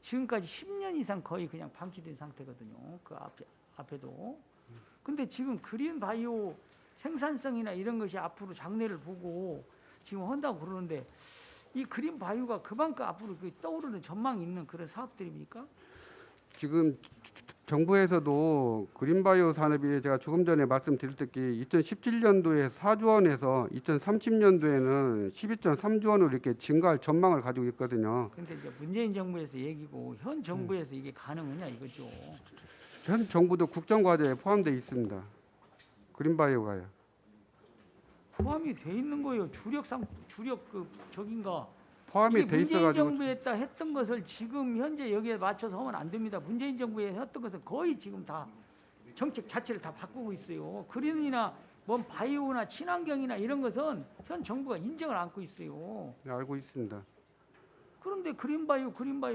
지금까지 10년 이상 거의 그냥 방치된 상태거든요. 그 앞에도. 근데 지금 그린 바이오 생산성이나 이런 것이 앞으로 장래를 보고 지금 한다고 그러는데 이 그린 바이오가 그만큼 앞으로 그 떠오르는 전망이 있는 그런 사업들입니까? 지금 정부에서도 그린바이오 산업이 제가 조금 전에 말씀드릴 때 2017년도에 4조 원에서 2030년도에는 12.3조 원으로 이렇게 증가할 전망을 가지고 있거든요. 근데 이제 문재인 정부에서 얘기고 현 정부에서 이게 가능하냐 이거죠. 현 정부도 국정과제에 포함되어 있습니다. 그린바이오가요. 포함이 돼 있는 거예요. 주력 그 저긴가. 포함이 이게 돼 문재인 있어가지고 정부에 딱 했던 것을 지금 현재 여기에 맞춰서 하면 안 됩니다. 문재인 정부에 했던 것을 거의 지금 다 정책 자체를 다 바꾸고 있어요. 그린이나 뭔 바이오나 친환경이나 이런 것은 현 정부가 인정을 안고 있어요. 네, 알고 있습니다. 그런데 그린바이오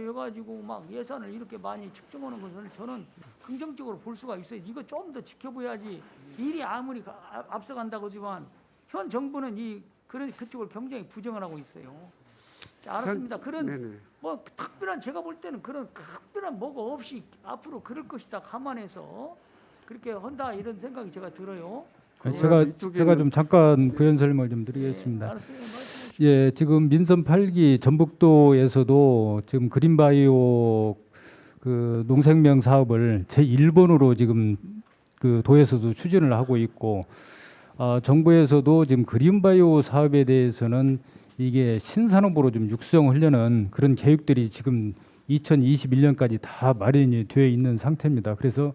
해가지고 막 예산을 이렇게 많이 측정하는 것을 저는 긍정적으로 볼 수가 있어요. 이거 좀 더 지켜봐야지. 일이 아무리 앞서간다고 하지만 현 정부는 그쪽을 굉장히 부정을 하고 있어요. 자, 알았습니다. 그런 네네. 뭐 특별한 제가 볼 때는 그런 특별한 뭐가 없이 앞으로 그럴 것이다 감안해서 그렇게 한다 이런 생각이 제가 들어요. 아니, 예. 제가 좀 잠깐 부연 설명을 좀 드리겠습니다. 예, 알았어요. 말씀해 주십시오. 예, 지금 민선 8기 전북도에서도 지금 그린바이오 그 농생명 사업을 제1번으로 지금 그 도에서도 추진을 하고 있고 정부에서도 지금 그린바이오 사업에 대해서는 이게 신산업으로 좀 육성하려는 그런 계획들이 지금 2021년까지 다 마련이 되어 있는 상태입니다. 그래서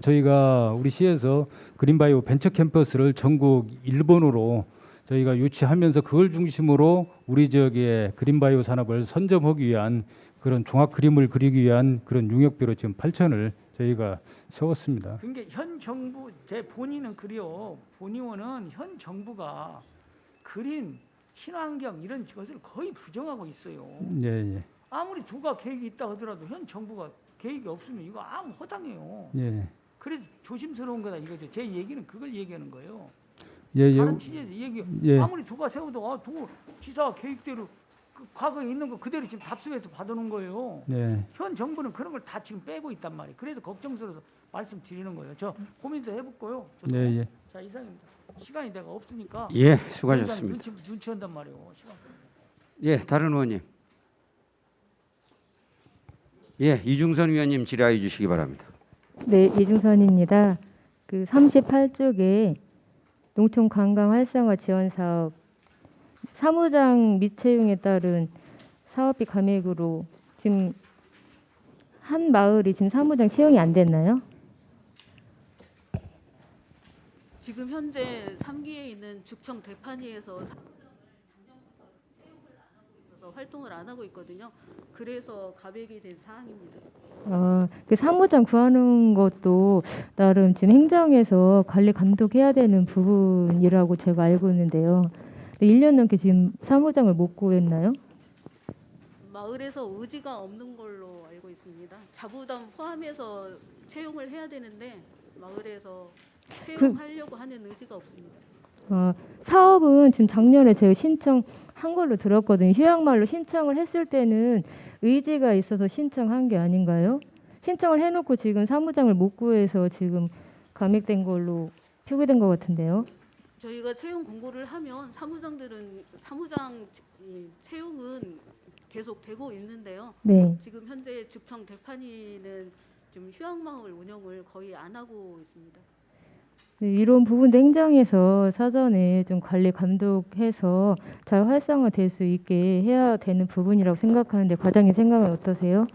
저희가 우리 시에서 그린바이오 벤처 캠퍼스를 전국 1번으로 저희가 유치하면서 그걸 중심으로 우리 지역의 그린바이오 산업을 선점하기 위한 그런 종합 그림을 그리기 위한 그런 용역비로 지금 8천을 저희가 세웠습니다. 그러니까 현 정부 제 본인은 그래요. 본의원은 현 정부가 그린 친환경 이런 것을 거의 부정하고 있어요. 예, 예, 아무리 두가 계획이 있다 하더라도 현 정부가 계획이 없으면 이거 아무 허당해요. 예, 그래서 조심스러운 거다 이거죠. 제 얘기는 그걸 얘기하는 거예요. 예, 다른 취지에서 얘기 예. 아무리 두가 세워도 두 지사 계획대로 그 과거에 있는 거 그대로 지금 답습해서 받아놓은 거예요. 예. 현 정부는 그런 걸 다 지금 빼고 있단 말이에요. 그래서 걱정스러워서 말씀드리는 거예요. 저 고민도 해볼거요. 예, 예. 자, 이상입니다. 시간이 내가 없으니까. 예, 수고하셨습니다. 눈치 한단 말이에요. 시간. 예, 다른 의원님. 예, 이중선 위원님 질의하여 주시기 바랍니다. 네, 이중선입니다. 그 38쪽에 농촌 관광 활성화 지원 사업 사무장 미채용에 따른 사업비 감액으로 지금 한 마을이 지금 사무장 채용이 안 됐나요? 지금 현재 3기에 있는 죽청 대판위에서 활동을 안 하고 있거든요. 그래서 가백이 된 사항입니다. 그 사무장 구하는 것도 나름 지금 행정에서 관리 감독해야 되는 부분이라고 제가 알고 있는데요. 1년 넘게 지금 사무장을 못 구했나요? 마을에서 의지가 없는 걸로 알고 있습니다. 자부담 포함해서 채용을 해야 되는데 마을에서 채용하려고 하는 의지가 없습니다. 사업은 지금 작년에 제가 신청한 걸로 들었거든요. 휴양마을로 신청을 했을 때는 의지가 있어서 신청한 게 아닌가요? 신청을 해놓고 지금 사무장을 못 구해서 지금 감액된 걸로 표기된 것 같은데요. 저희가 채용 공고를 하면 사무장 채용은 계속 되고 있는데요. 네. 지금 현재 죽청 대판위는 좀 휴양마을 운영을 거의 안 하고 있습니다. 네, 이런 부분도 행정에서 사전에 좀 관리 감독해서 잘 활성화될 수 있게 해야 되는 부분이라고 생각하는데 과장님 생각은 어떠세요?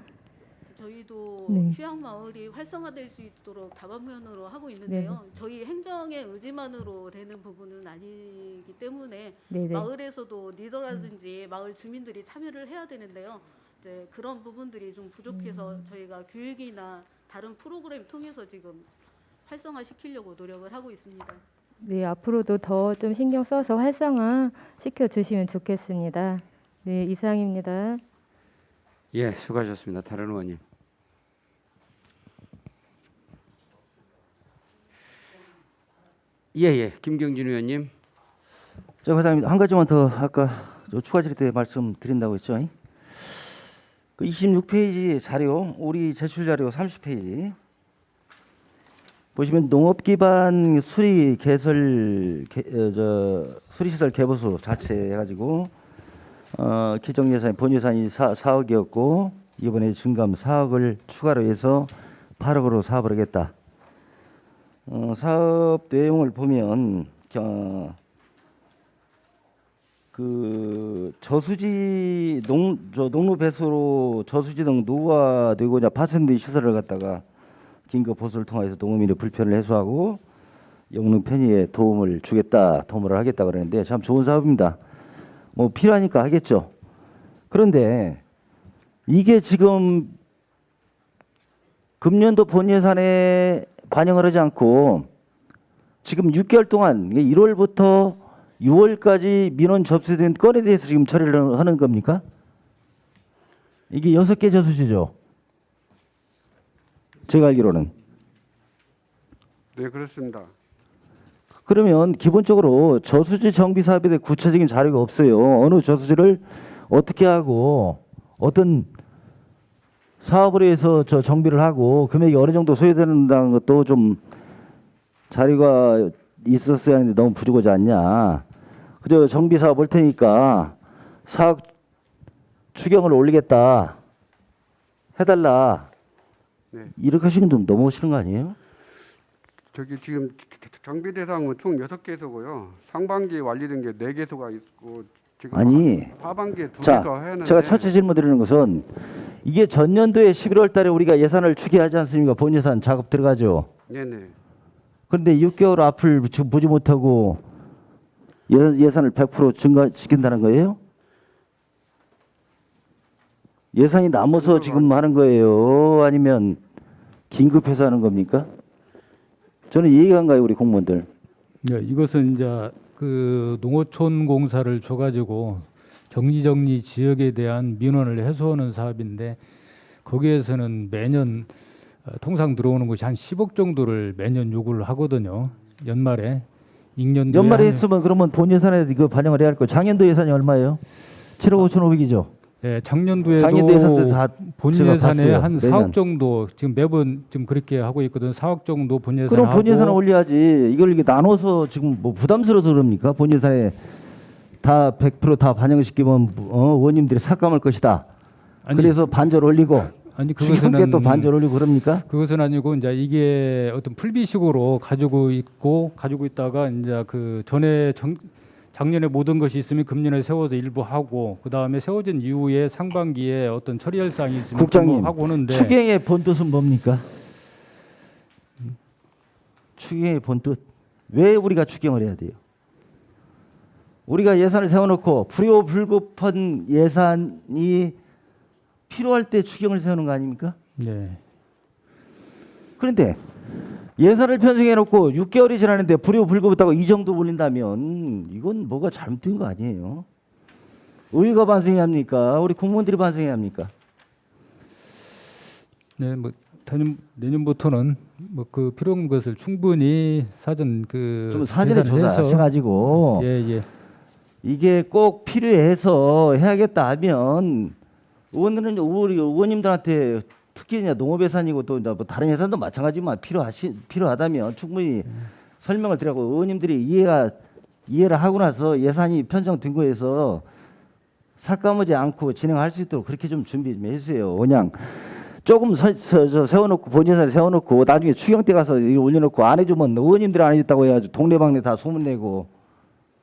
저희도 네. 휴양마을이 활성화될 수 있도록 다방면으로 하고 있는데요. 저희 행정의 의지만으로 되는 부분은 아니기 때문에 네네. 마을에서도 리더라든지 마을 주민들이 참여를 해야 되는데요. 이제 그런 부분들이 좀 부족해서 저희가 교육이나 다른 프로그램 통해서 지금 활성화시키려고 노력을 하고 있습니다. 네, 앞으로도 더 좀 신경 써서 활성화 시켜주시면 좋겠습니다. 네, 이상입니다. 예, 수고하셨습니다. 다른 의원님. 예, 김경진 의원님. 저 과장님 한 가지만 더 아까 추가 질의 때 말씀드린다고 했죠. 그 26페이지 자료, 우리 제출 자료 30페이지 보시면 농업 기반 수리 개설 수리시설 개보수 자체 해가지고 기정 예산 본 예산이 4억이었고 이번에 증감 4억을 추가로 해서 8억으로 사업을 하겠다. 사업 내용을 보면 그 저수지 농로 배수로 저수지 등 노후화되고자 파손된 시설을 갖다가 긴급 보수를 통해서 농어민의 불편을 해소하고 영농 편의에 도움을 하겠다 그러는데 참 좋은 사업입니다. 뭐 필요하니까 하겠죠. 그런데 이게 지금 금년도 본 예산에 반영을 하지 않고 지금 6개월 동안 1월부터 6월까지 민원 접수된 건에 대해서 지금 처리를 하는 겁니까? 이게 6개 저수지죠. 제가 알기로는. 네, 그렇습니다. 그러면 기본적으로 저수지 정비 사업에 대해 구체적인 자료가 없어요. 어느 저수지를 어떻게 하고 어떤 사업을 해서 저 정비를 하고 금액이 어느 정도 소요되는다는 것도 좀 자료가 있었어야 하는데 너무 부족하지 않냐. 그저 정비 사업 할 테니까 사업 추경을 올리겠다 해달라. 네. 이렇게 하시는 좀 넘어오시는 거 아니에요? 저기 지금 정비 대상은 총 6개소고요. 상반기에 완료된 게 4개소가 있고 지금 아니, 하반기에 2개 자, 더 해야 하는데 제가 첫째 질문 드리는 것은 이게 전년도에 11월 달에 우리가 예산을 추계하지 않습니까? 본 예산 작업 들어가죠. 네네. 그런데 6개월 앞을 지금 보지 못하고 예산을 100% 증가시킨다는 거예요? 예산이 남아서 지금 하는 거예요? 아니면 긴급해서 하는 겁니까? 저는 이해가 안 가요, 우리 공무원들. 네, 이것은 이제 그 농어촌 공사를 줘가지고 정리 지역에 대한 민원을 해소하는 사업인데 거기에서는 매년 통상 들어오는 것이 한 10억 정도를 매년 요구를 하거든요. 연말에 익년도에 연말에 했으면 그러면 본 예산에 이거 반영을 해야 할 거예요. 작년도 예산이 얼마예요? 7억 5,500이죠. 예, 작년도에도 작년도 예산도 다 본 제가 예산에 봤어요, 한 매년. 4억 정도 지금 매번 좀 그렇게 하고 있거든. 4억 정도 본 예산 그럼 본 예산을 하고 올려야지. 이걸 이렇게 나눠서 지금 뭐 부담스러워서 그럽니까? 본 예산에 다 100% 반영시키면 의원님들이 삭감할 것이다. 아니, 그래서 반절 올리고 아니 추경계 또 반절 올리고 그럽니까? 그것은 아니고 이제 이게 어떤 풀비식으로 가지고 있다가 이제 그 전에 작년에 모든 것이 있으면 금년에 세워서 일부 하고 그 다음에 세워진 이후에 상반기에 어떤 처리할 사항이 있으면 국장님, 뭐 하고 오는데 추경의 본뜻은 뭡니까? 추경의 본뜻 왜 우리가 추경을 해야 돼요? 우리가 예산을 세워놓고 불효불급한 예산이 필요할 때 추경을 세우는 거 아닙니까? 네. 그런데 예산을 편성해놓고 6개월이 지났는데 불효불급했다고 이 정도 올린다면 이건 뭐가 잘못된 거 아니에요? 의회가 반성해야 합니까? 우리 공무원들이 반성해야 합니까? 네, 뭐 내년부터는 뭐 그 필요한 것을 충분히 사전 좀 사전에 조사하셔가지고 예. 이게 꼭 필요해서 해야겠다 하면 우리 의원님들한테 특히 이제 농업 예산이고 또 뭐 다른 예산도 마찬가지지만 필요하다면 충분히 설명을 드리고 의원님들이 이해를 하고 나서 예산이 편성된 거에서 삭감하지 않고 진행할 수 있도록 그렇게 좀 준비 좀 해주세요. 그냥 조금 세워놓고 본 예산을 세워놓고 나중에 추경 때 가서 올려놓고 안 해주면 의원님들이 안 해줬다고 해가지고 동네방네 다 소문내고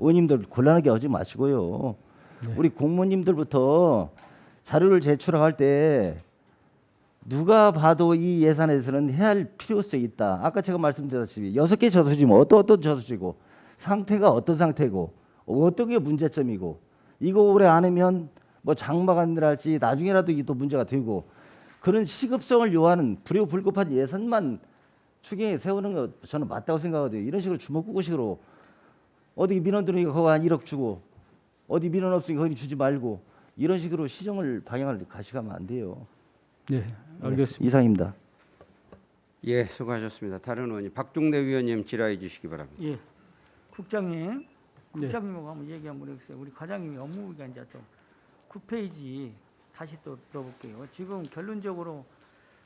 의원님들 곤란하게 하지 마시고요. 네. 우리 공무원님들부터 자료를 제출할 때 누가 봐도 이 예산에서는 해야 할 필요성이 있다. 아까 제가 말씀드렸다시피 6개 저수지면 어떤 저수지고 상태가 어떤 상태고 어떤 게 문제점이고 이거 올해 안 하면 뭐 장마가 늘할지 나중에라도 이게 또 문제가 되고 그런 시급성을 요하는 불효불급한 예산만 추경에 세우는 거 저는 맞다고 생각하거든요. 이런 식으로 주먹구구식으로 어디 민원 들으니까 거기 한 1억 주고 어디 민원 없으니까 거기 주지 말고 이런 식으로 시정을 방향을 가시가면 안 돼요. 네, 알겠습니다. 네, 이상입니다. 예, 수고하셨습니다. 다른 의원님 박종대 위원님 질의해 주시기 바랍니다. 예, 국장님, 네. 국장님하고 한번 얘기 한번 해주세요. 우리 과장님이 업무가 이제 좀 9페이지 다시 또 들어볼게요. 지금 결론적으로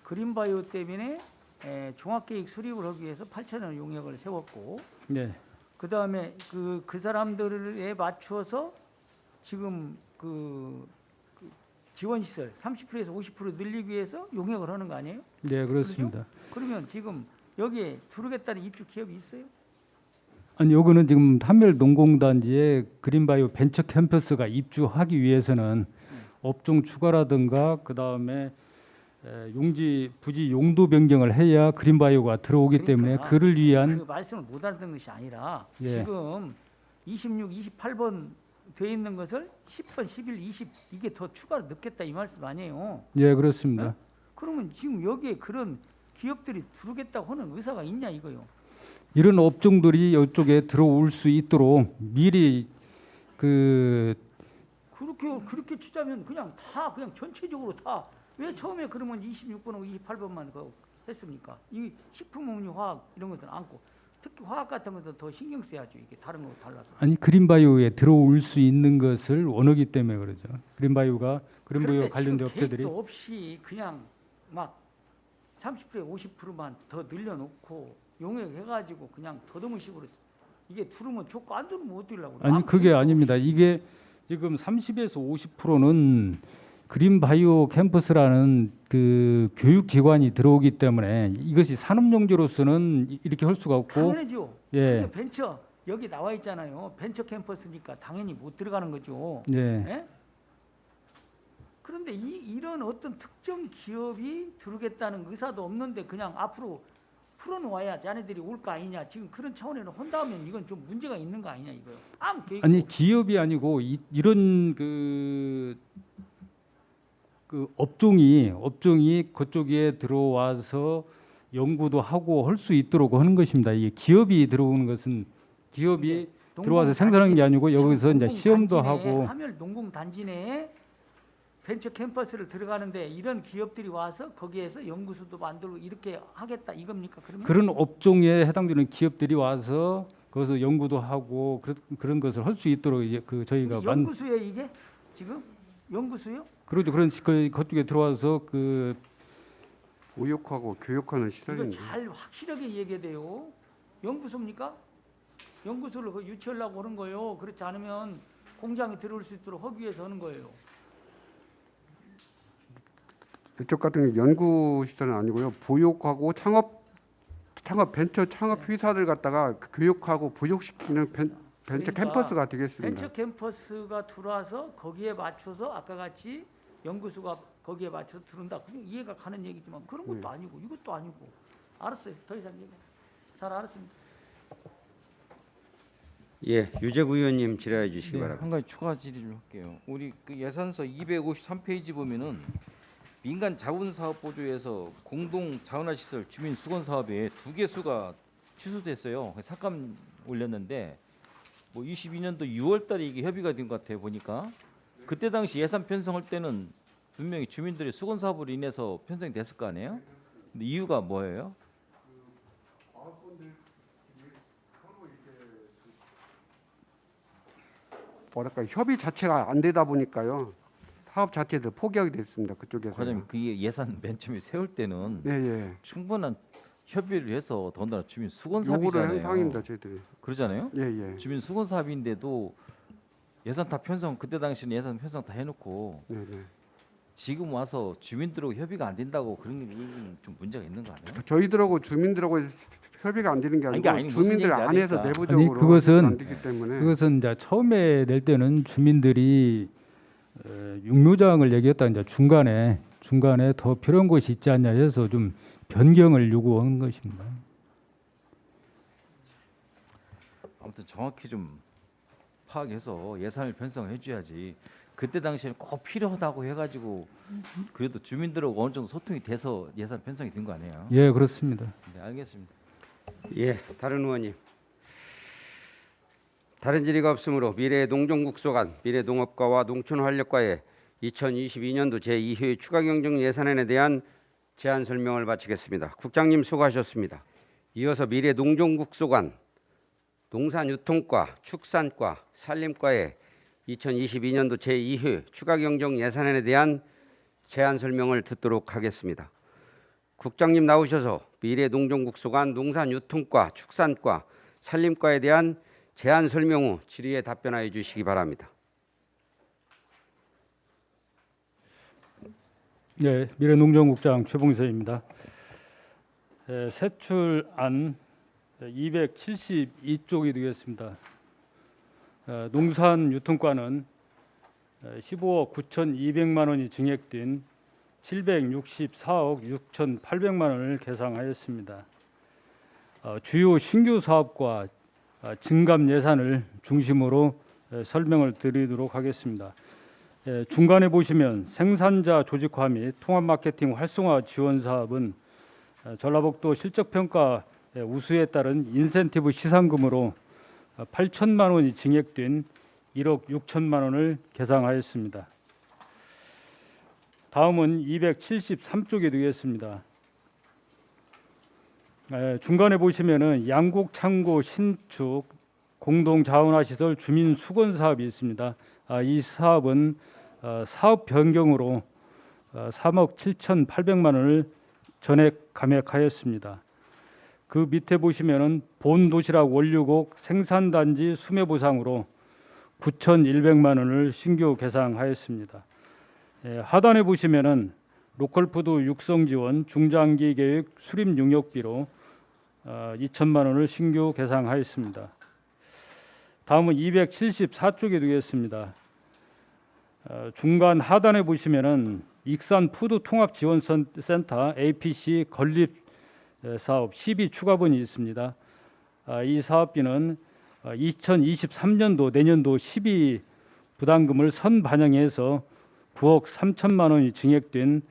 그린바이오 때문에 종합계획 수립을 하기 위해서 8천억 용역을 세웠고, 네. 그 다음에 그 사람들에 맞추어서 지금 그 지원시설 30%에서 50% 늘리기 위해서 용역을 하는 거 아니에요? 네, 그렇습니다. 그러면 지금 여기에 들어오겠다는 입주 기업이 있어요? 아니 요거는 지금 한멸농공단지에 그린바이오 벤처 캠퍼스가 입주하기 위해서는 업종 추가라든가 그 다음에 용지 부지 용도 변경을 해야 그린바이오가 들어오기 때문에 그러니까 그를 위한 그 말씀을 못 알아듣는 것이 아니라 예. 지금 26, 28번 돼 있는 것을 10번, 11, 20 이게 더 추가로 넣겠다 이 말씀 아니에요? 예 그렇습니다. 그러면 지금 여기에 그런 기업들이 들어오겠다고 하는 의사가 있냐 이거요? 이런 업종들이 이쪽에 들어올 수 있도록 미리 그렇게 치자면 그냥 다 그냥 전체적으로 다 왜 처음에 그러면 26번하고 28번만 했습니까? 이 식품음료화학 이런 것들은 않고 특히 화학 같은 것도 더 신경 써야죠. 이게 다른 거 달라서. 아니 그린바이오에 들어올 수 있는 것을 원하기 때문에 그러죠. 그린바이오 관련된 업체들이 계획도 없이 그냥 막 30%, 50%만 더 늘려놓고 용역해가지고 그냥 더듬은 식으로 이게 들으면 좋고 안 들으면 못 들으려고. 아니 그게 아닙니다. 이게 지금 30에서 50%는 그린바이오 캠퍼스라는 그 교육기관이 들어오기 때문에 이것이 산업용지로서는 이렇게 할 수가 없고 당연하죠. 예. 근데 벤처 여기 나와 있잖아요. 벤처 캠퍼스니까 당연히 못 들어가는 거죠. 예. 예? 그런데 이런 어떤 특정 기업이 들어오겠다는 의사도 없는데 그냥 앞으로 풀어놓아야 자네들이 올 거 아니냐. 지금 그런 차원에는 혼다면 이건 좀 문제가 있는 거 아니냐 이거요. 아무 계획도 아니 없이. 기업이 아니고 이런 그 업종이 그쪽에 들어와서 연구도 하고 할 수 있도록 하는 것입니다. 이게 기업이 들어오는 것은 기업이 들어와서 생산하는 게 아니고 여기서 이제 시험도 하고 하멸 농공단지 내에 벤처 캠퍼스를 들어가는데 이런 기업들이 와서 거기에서 연구소도 만들고 이렇게 하겠다 이겁니까? 그러면? 그런 업종에 해당되는 기업들이 와서 거기서 연구도 하고 그런 것을 할 수 있도록 이제 저희가 연구소에 이게 지금 연구소요? 그렇죠. 그런 그쪽에 들어와서 그 우육하고 교육하는 이거 시설인데. 잘 확실하게 얘기해야 돼요. 연구소입니까? 연구소를 그 유치하려고 하는 거예요. 그렇지 않으면 공장에 들어올 수 있도록 하기 위해서 하는 거예요. 이쪽 같은 게 연구 시설은 아니고요. 보육하고 창업 벤처 창업 회사들 갖다가 교육하고 보육시키는 벤처 그러니까 캠퍼스가 되겠습니다. 벤처 캠퍼스가 들어와서 거기에 맞춰서 아까 같이 연구소가 거기에 맞춰서 들어온다. 그냥 이해가 가는 얘기지만 그런 것도 아니고 이것도 아니고. 알았어요. 더 이상 얘기. 잘 알았습니다. 예, 유재구 의원님 질의해 주시기 네, 바랍니다. 한 가지 추가 질의를 할게요. 우리 그 예산서 253페이지 보면은 민간 자원사업 보조에서 공동 자원화시설 주민 수건 사업에 2개 수가 취소됐어요. 삭감 올렸는데 뭐 22년도 6월달에 이게 협의가 된 것 같아요. 보니까 그때 당시 예산 편성할 때는 분명히 주민들이 수건 사업으로 인해서 편성이 됐을 거 아니에요? 근데 이유가 뭐예요? 뭐랄까 협의 자체가 안 되다 보니까요. 사업 자체도 포기하게 됐습니다. 그쪽에서. 과장님 그게 예산 맨 처음에 세울 때는 예, 예. 충분한 협의를 해서 더군다나 주민 수건 요구를 한 사업이잖아요. 상입니다, 저희들이. 그러잖아요. 예, 예. 주민 수건 사업인데도 예산 다 편성 그때 당시는 예산 편성 다 해놓고 네, 네. 지금 와서 주민들하고 협의가 안 된다고 그런 얘기는 좀 문제가 있는 거 아니에요? 저희들하고 주민들하고 협의가 안 되는 게 아니, 아니고 아니, 무슨 주민들 얘기인지 안에서 아니까. 내부적으로 아니, 그것은- 안 되기 때문에 그것은 이제 처음에 낼 때는 주민들이 육로장을 얘기했다. 이제 중간에 더 필요한 곳이 있지 않냐 해서 좀 변경을 요구한 것입니다. 아무튼 정확히 좀 파악해서 예산을 편성해 줘야지. 그때 당시에는 꼭 필요하다고 해가지고 그래도 주민들하고 어느 정도 소통이 돼서 예산 편성이 된 거 아니에요? 예, 그렇습니다. 네, 알겠습니다. 예, 다른 의원님. 다른 질의가 없으므로 미래농정국소관, 미래농업과와 농촌활력과의 2022년도 제2회 추가경정 예산안에 대한 제안 설명을 마치겠습니다. 국장님 수고하셨습니다. 이어서 미래농정국소관, 농산유통과, 축산과, 산림과의 2022년도 제2회 추가경정 예산안에 대한 제안 설명을 듣도록 하겠습니다. 국장님 나오셔서 미래농정국소관, 농산유통과, 축산과, 산림과에 대한 제안 설명 후 질의에 답변하여 주시기 바랍니다. 네, 미래농정국장 최봉서입니다. 세출안 272쪽이 되겠습니다. 농산유통과는 15억 9,200만 원이 증액된 764억 6,800만 원을 계상하였습니다. 주요 신규 사업과 증감 예산을 중심으로 설명을 드리도록 하겠습니다. 중간에 보시면 생산자 조직화 및 통합 마케팅 활성화 지원 사업은 전라북도 실적평가 우수에 따른 인센티브 시상금으로 8천만 원이 증액된 1억 6천만 원을 계상하였습니다. 다음은 273쪽이 되겠습니다. 중간에 보시면은 양곡 창고 신축 공동 자원화 시설 주민 수건 사업이 있습니다. 이 사업은 사업 변경으로 3억 7,800만 원을 전액 감액하였습니다. 그 밑에 보시면은 본도시락 원료곡 생산단지 수매 보상으로 9,100만 원을 신규 계상하였습니다. 하단에 보시면은 로컬푸드 육성 지원 중장기 계획 수립 용역비로 2천만 원을 신규 계상하였습니다. 다음은 274쪽이 되겠습니다. 중간 하단에 보시면은 익산 푸드 통합 지원 센터 APC 건립 사업 12 추가분이 있습니다. 이 사업비는 2023년도 내년도 12 부담금을 선반영해서 9억 3천만 원이 증액된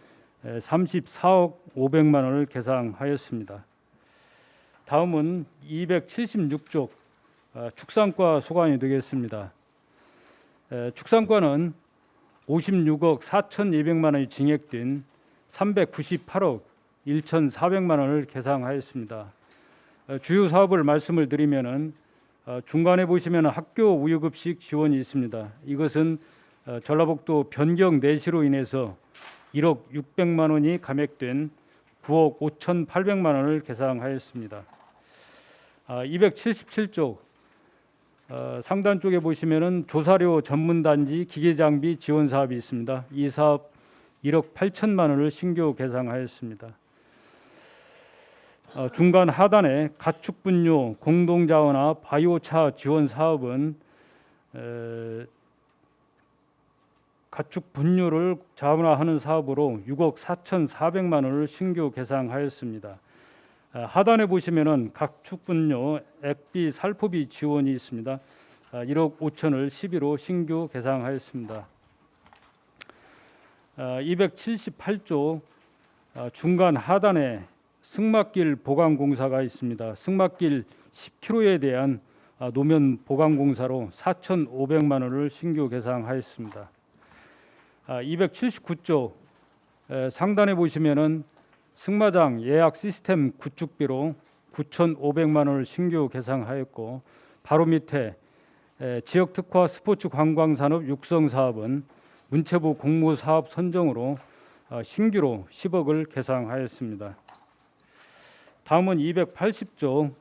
34억 500만 원을 계상하였습니다. 다음은 276쪽 축산과 소관이 되겠습니다. 축산과는 56억 4,200만 원이 증액된 398억 1,400만 원을 계상하였습니다. 주요 사업을 말씀을 드리면은 중간에 보시면 학교 우유급식 지원이 있습니다. 이것은 전라북도 변경 내시로 인해서 1억 600만 원이 감액된 9억 5,800만 원을 계상하였습니다. 277쪽 상단 쪽에 보시면은 조사료 전문단지 기계장비 지원 사업이 있습니다. 이 사업 1억 8천만 원을 신규 계상하였습니다. 중간 하단에 가축 분뇨 공동자원화 바이오차 지원 사업은 가축 분뇨를 자원화하는 사업으로 6억 4,400만 원을 신규 계상하였습니다. 하단에 보시면은 가축 분뇨 액비 살포비 지원이 있습니다. 1억 5천을 11호 신규 계상하였습니다. 278조 중간 하단에 승마길 보강 공사가 있습니다. 승마길 10km에 대한 노면 보강 공사로 4,500만 원을 신규 계상하였습니다. 279조 상단에 보시면은 승마장 예약 시스템 구축비로 9,500만 원을 신규 계상하였고, 바로 밑에 지역 특화 스포츠 관광 산업 육성 사업은 문체부 공모 사업 선정으로 신규로 10억을 계상하였습니다. 다음은 280조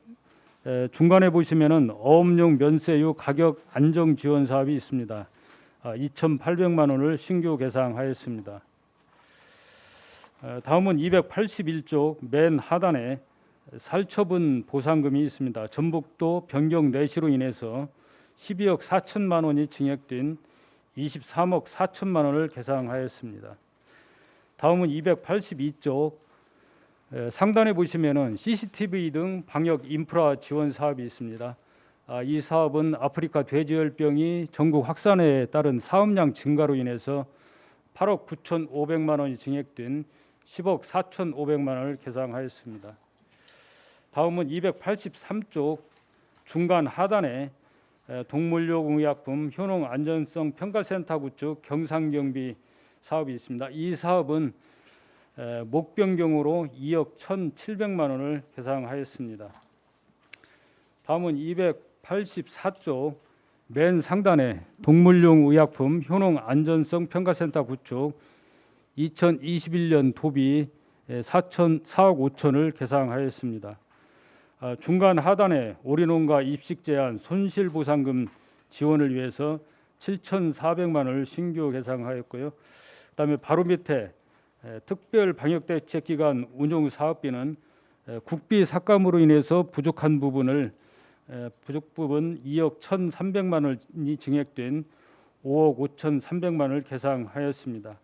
중간에 보시면은 어업용 면세유 가격 안정 지원 사업이 있습니다. 2,800만 원을 신규 계상하였습니다. 다음은 281조 맨 하단에 살처분 보상금이 있습니다. 전북도 변경 내시로 인해서 12억 4천만 원이 증액된 23억 4천만 원을 계상하였습니다. 다음은 282조 상단에 보시면은 CCTV 등 방역 인프라 지원 사업이 있습니다. 이 사업은 아프리카 돼지열병이 전국 확산에 따른 사업량 증가로 인해서 8억 9,500만 원이 증액된 10억 4,500만 원을 계상하였습니다. 다음은 283쪽 중간 하단에 동물용 의약품 효능 안전성 평가센터 구축 경상경비 사업이 있습니다. 이 사업은 목 변경으로 2억 1,700만 원을 계상하였습니다. 다음은 284쪽 맨 상단에 동물용 의약품 효능 안전성 평가센터 구축 2021년 도비 4억 5천을 계상하였습니다. 중간 하단에 오리농가 입식 제한 손실 보상금 지원을 위해서 7,400만 원을 신규 계상하였고요. 그다음에 바로 밑에 특별 방역 대책 기간 운용 사업비는 국비 삭감으로 인해서 부족한 부분 2억 1,300만 원이 증액된 5억 5,300만 원을 계상하였습니다.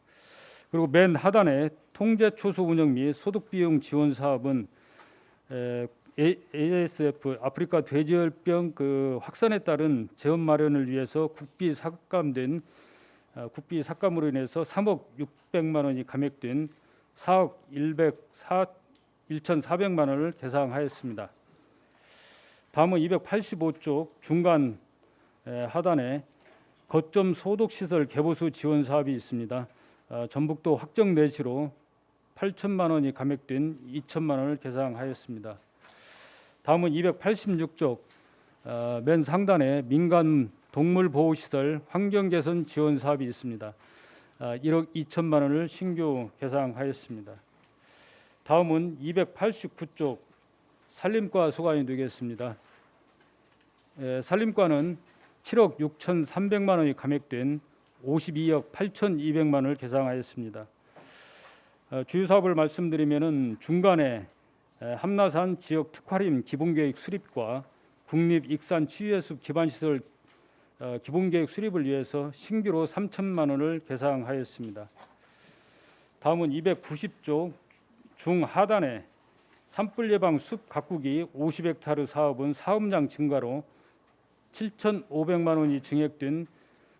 그리고 맨 하단에 통제 초소 운영 및 소득 비용 지원 사업은 ASF 아프리카 돼지열병 확산에 따른 재원 마련을 위해서 국비 삭감으로 인해서 3억 600만 원이 감액된 4억 1,400만 원을 계상하였습니다. 다음은 285쪽 중간 하단에 거점 소독 시설 개보수 지원 사업이 있습니다. 전북도 확정 내시로 8천만 원이 감액된 2천만 원을 계상하였습니다. 다음은 286쪽 맨 상단에 민간 동물 보호 시설 환경 개선 지원 사업이 있습니다. 1억 2천만 원을 신규 계상하였습니다. 다음은 289쪽 산림과 소관이 되겠습니다. 산림과는 7억 6,300만 원이 감액된 52억 8,200만 원을 계상하였습니다. 주요 사업을 말씀드리면은 중간에 함나산 지역 특화림 기본계획 수립과 국립익산 치유예술 기반시설 기본계획 수립을 위해서 신규로 3천만 원을 계상하였습니다. 다음은 290쪽 중하단에 산불 예방 숲 가꾸기 50헥타르 사업은 사업량 증가로 7,500만 원이 증액된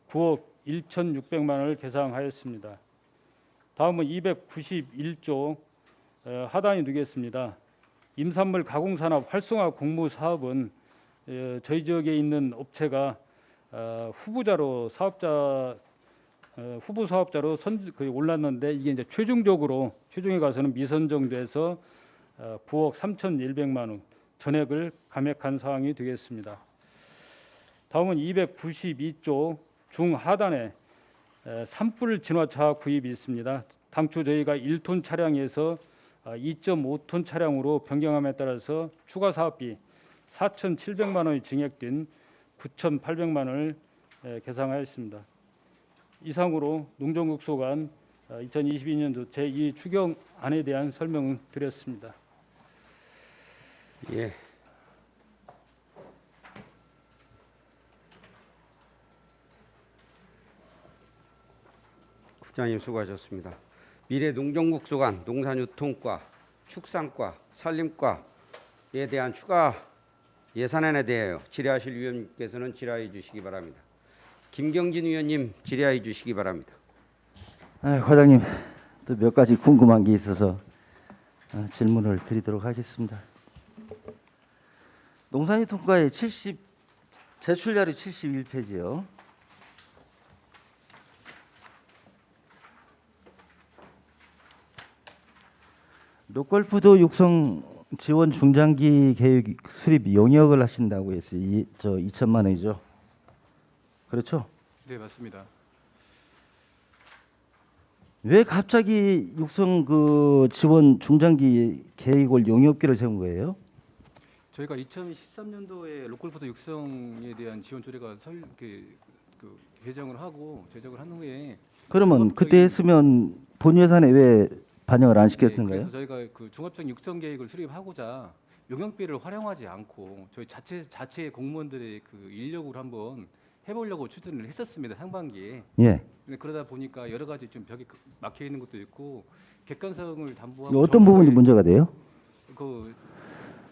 9억 1,600만 원을 계상하였습니다. 다음은 291조 하단이 되겠습니다. 임산물 가공산업 활성화 공모 사업은 저희 지역에 있는 업체가 후보 사업자로 올랐는데 이게 이제 최종에 가서는 미선정돼서 9억 3,100만 원 전액을 감액한 사항이 되겠습니다. 다음은 292조 중하단에 산불 진화차 구입이 있습니다. 당초 저희가 1톤 차량에서 2.5톤 차량으로 변경함에 따라서 추가 사업비 4,700만 원이 증액된 9,800만 원을 계상하였습니다. 이상으로 농정국소관 2022년도 제2추경안에 대한 설명을 드렸습니다. 예. 국장님 수고하셨습니다. 미래 농정국소관 농산유통과 축산과 산림과에 대한 추가 예산안에 대하여 질의하실 위원님께서는 질의해 주시기 바랍니다. 김경진 위원님 질의해 주시기 바랍니다. 과장님 또 몇 가지 궁금한 게 있어서 질문을 드리도록 하겠습니다. 농산유통과의 제출 자료 71페이지요. 로컬푸드 육성 지원 중장기 계획 수립 용역을 하신다고 했어요. 저 2천만 원이죠. 그렇죠? 네, 맞습니다. 왜 갑자기 육성 그 지원 중장기 계획을 용역비를 세운 거예요? 저희가 2013년도에 로컬푸드 육성에 대한 지원 조례가 개정을 하고 제정을 한 후에 그러면 그때 했으면 본 예산에 왜 반영을 안 시켰던 네, 거예요? 그래서 저희가 그 종합적 육성 계획을 수립하고자 용역비를 활용하지 않고 저희 자체의 공무원들의 그 인력으로 한번 해보려고 추진을 했었습니다. 상반기에. 예. 근데 그러다 보니까 여러 가지 좀 벽이 막혀 있는 것도 있고 객관성을 담보하고 어떤 부분이 문제가 돼요? 그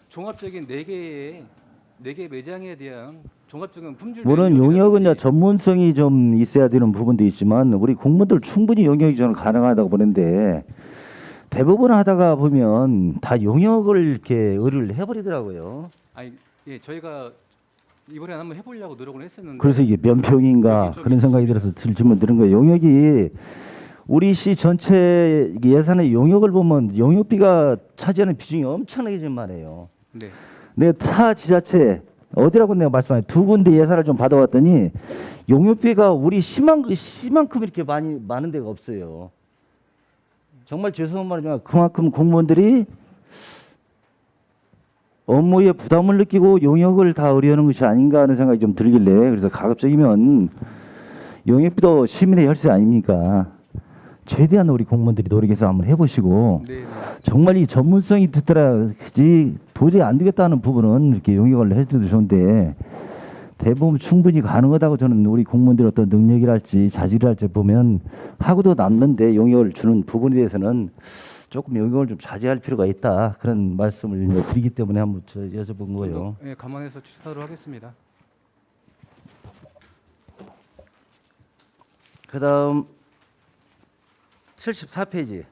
종합적인 네 개 매장에 대한 종합적인 품질 물론 용역은 이제 전문성이 좀 있어야 되는 부분도 있지만 우리 공무원들 충분히 용역이 저는 가능하다고 보는데 대부분 하다가 보면 다 용역을 이렇게 의뢰를 해버리더라고요. 아니, 예, 저희가 이번에 한번 해보려고 노력을 했었는데 그래서 이게 면평인가 그런 생각이 들어서 질문 드린 거예요. 용역이 우리 시 전체 예산의 용역을 보면 용역비가 차지하는 비중이 엄청나게 좀 많아요. 네. 내 타 지자체 어디라고 내가 말씀하냐 두 군데 예산을 좀 받아왔더니 용역비가 우리 시만큼 이렇게 많은 데가 없어요. 정말 죄송한 말이지만 그만큼 공무원들이 업무에 부담을 느끼고 용역을 다 의뢰하는 것이 아닌가 하는 생각이 좀 들길래 그래서 가급적이면 용역비도 시민의 혈세 아닙니까? 최대한 우리 공무원들이 노력해서 한번 해보시고 네. 정말 이 전문성이 듣더라지 도저히 안 되겠다는 부분은 이렇게 용역을 해줘도 좋은데 대부분 충분히 가능하다고 저는 우리 공무원들의 어떤 능력이랄지 자질이랄지 보면 하고도 남는데 용역을 주는 부분에 대해서는 조금 용역을 좀 자제할 필요가 있다 그런 말씀을 드리기 때문에 한번 여쭤본 거예요. 네, 감안해서 추진하도록 하겠습니다. 그다음 74페이지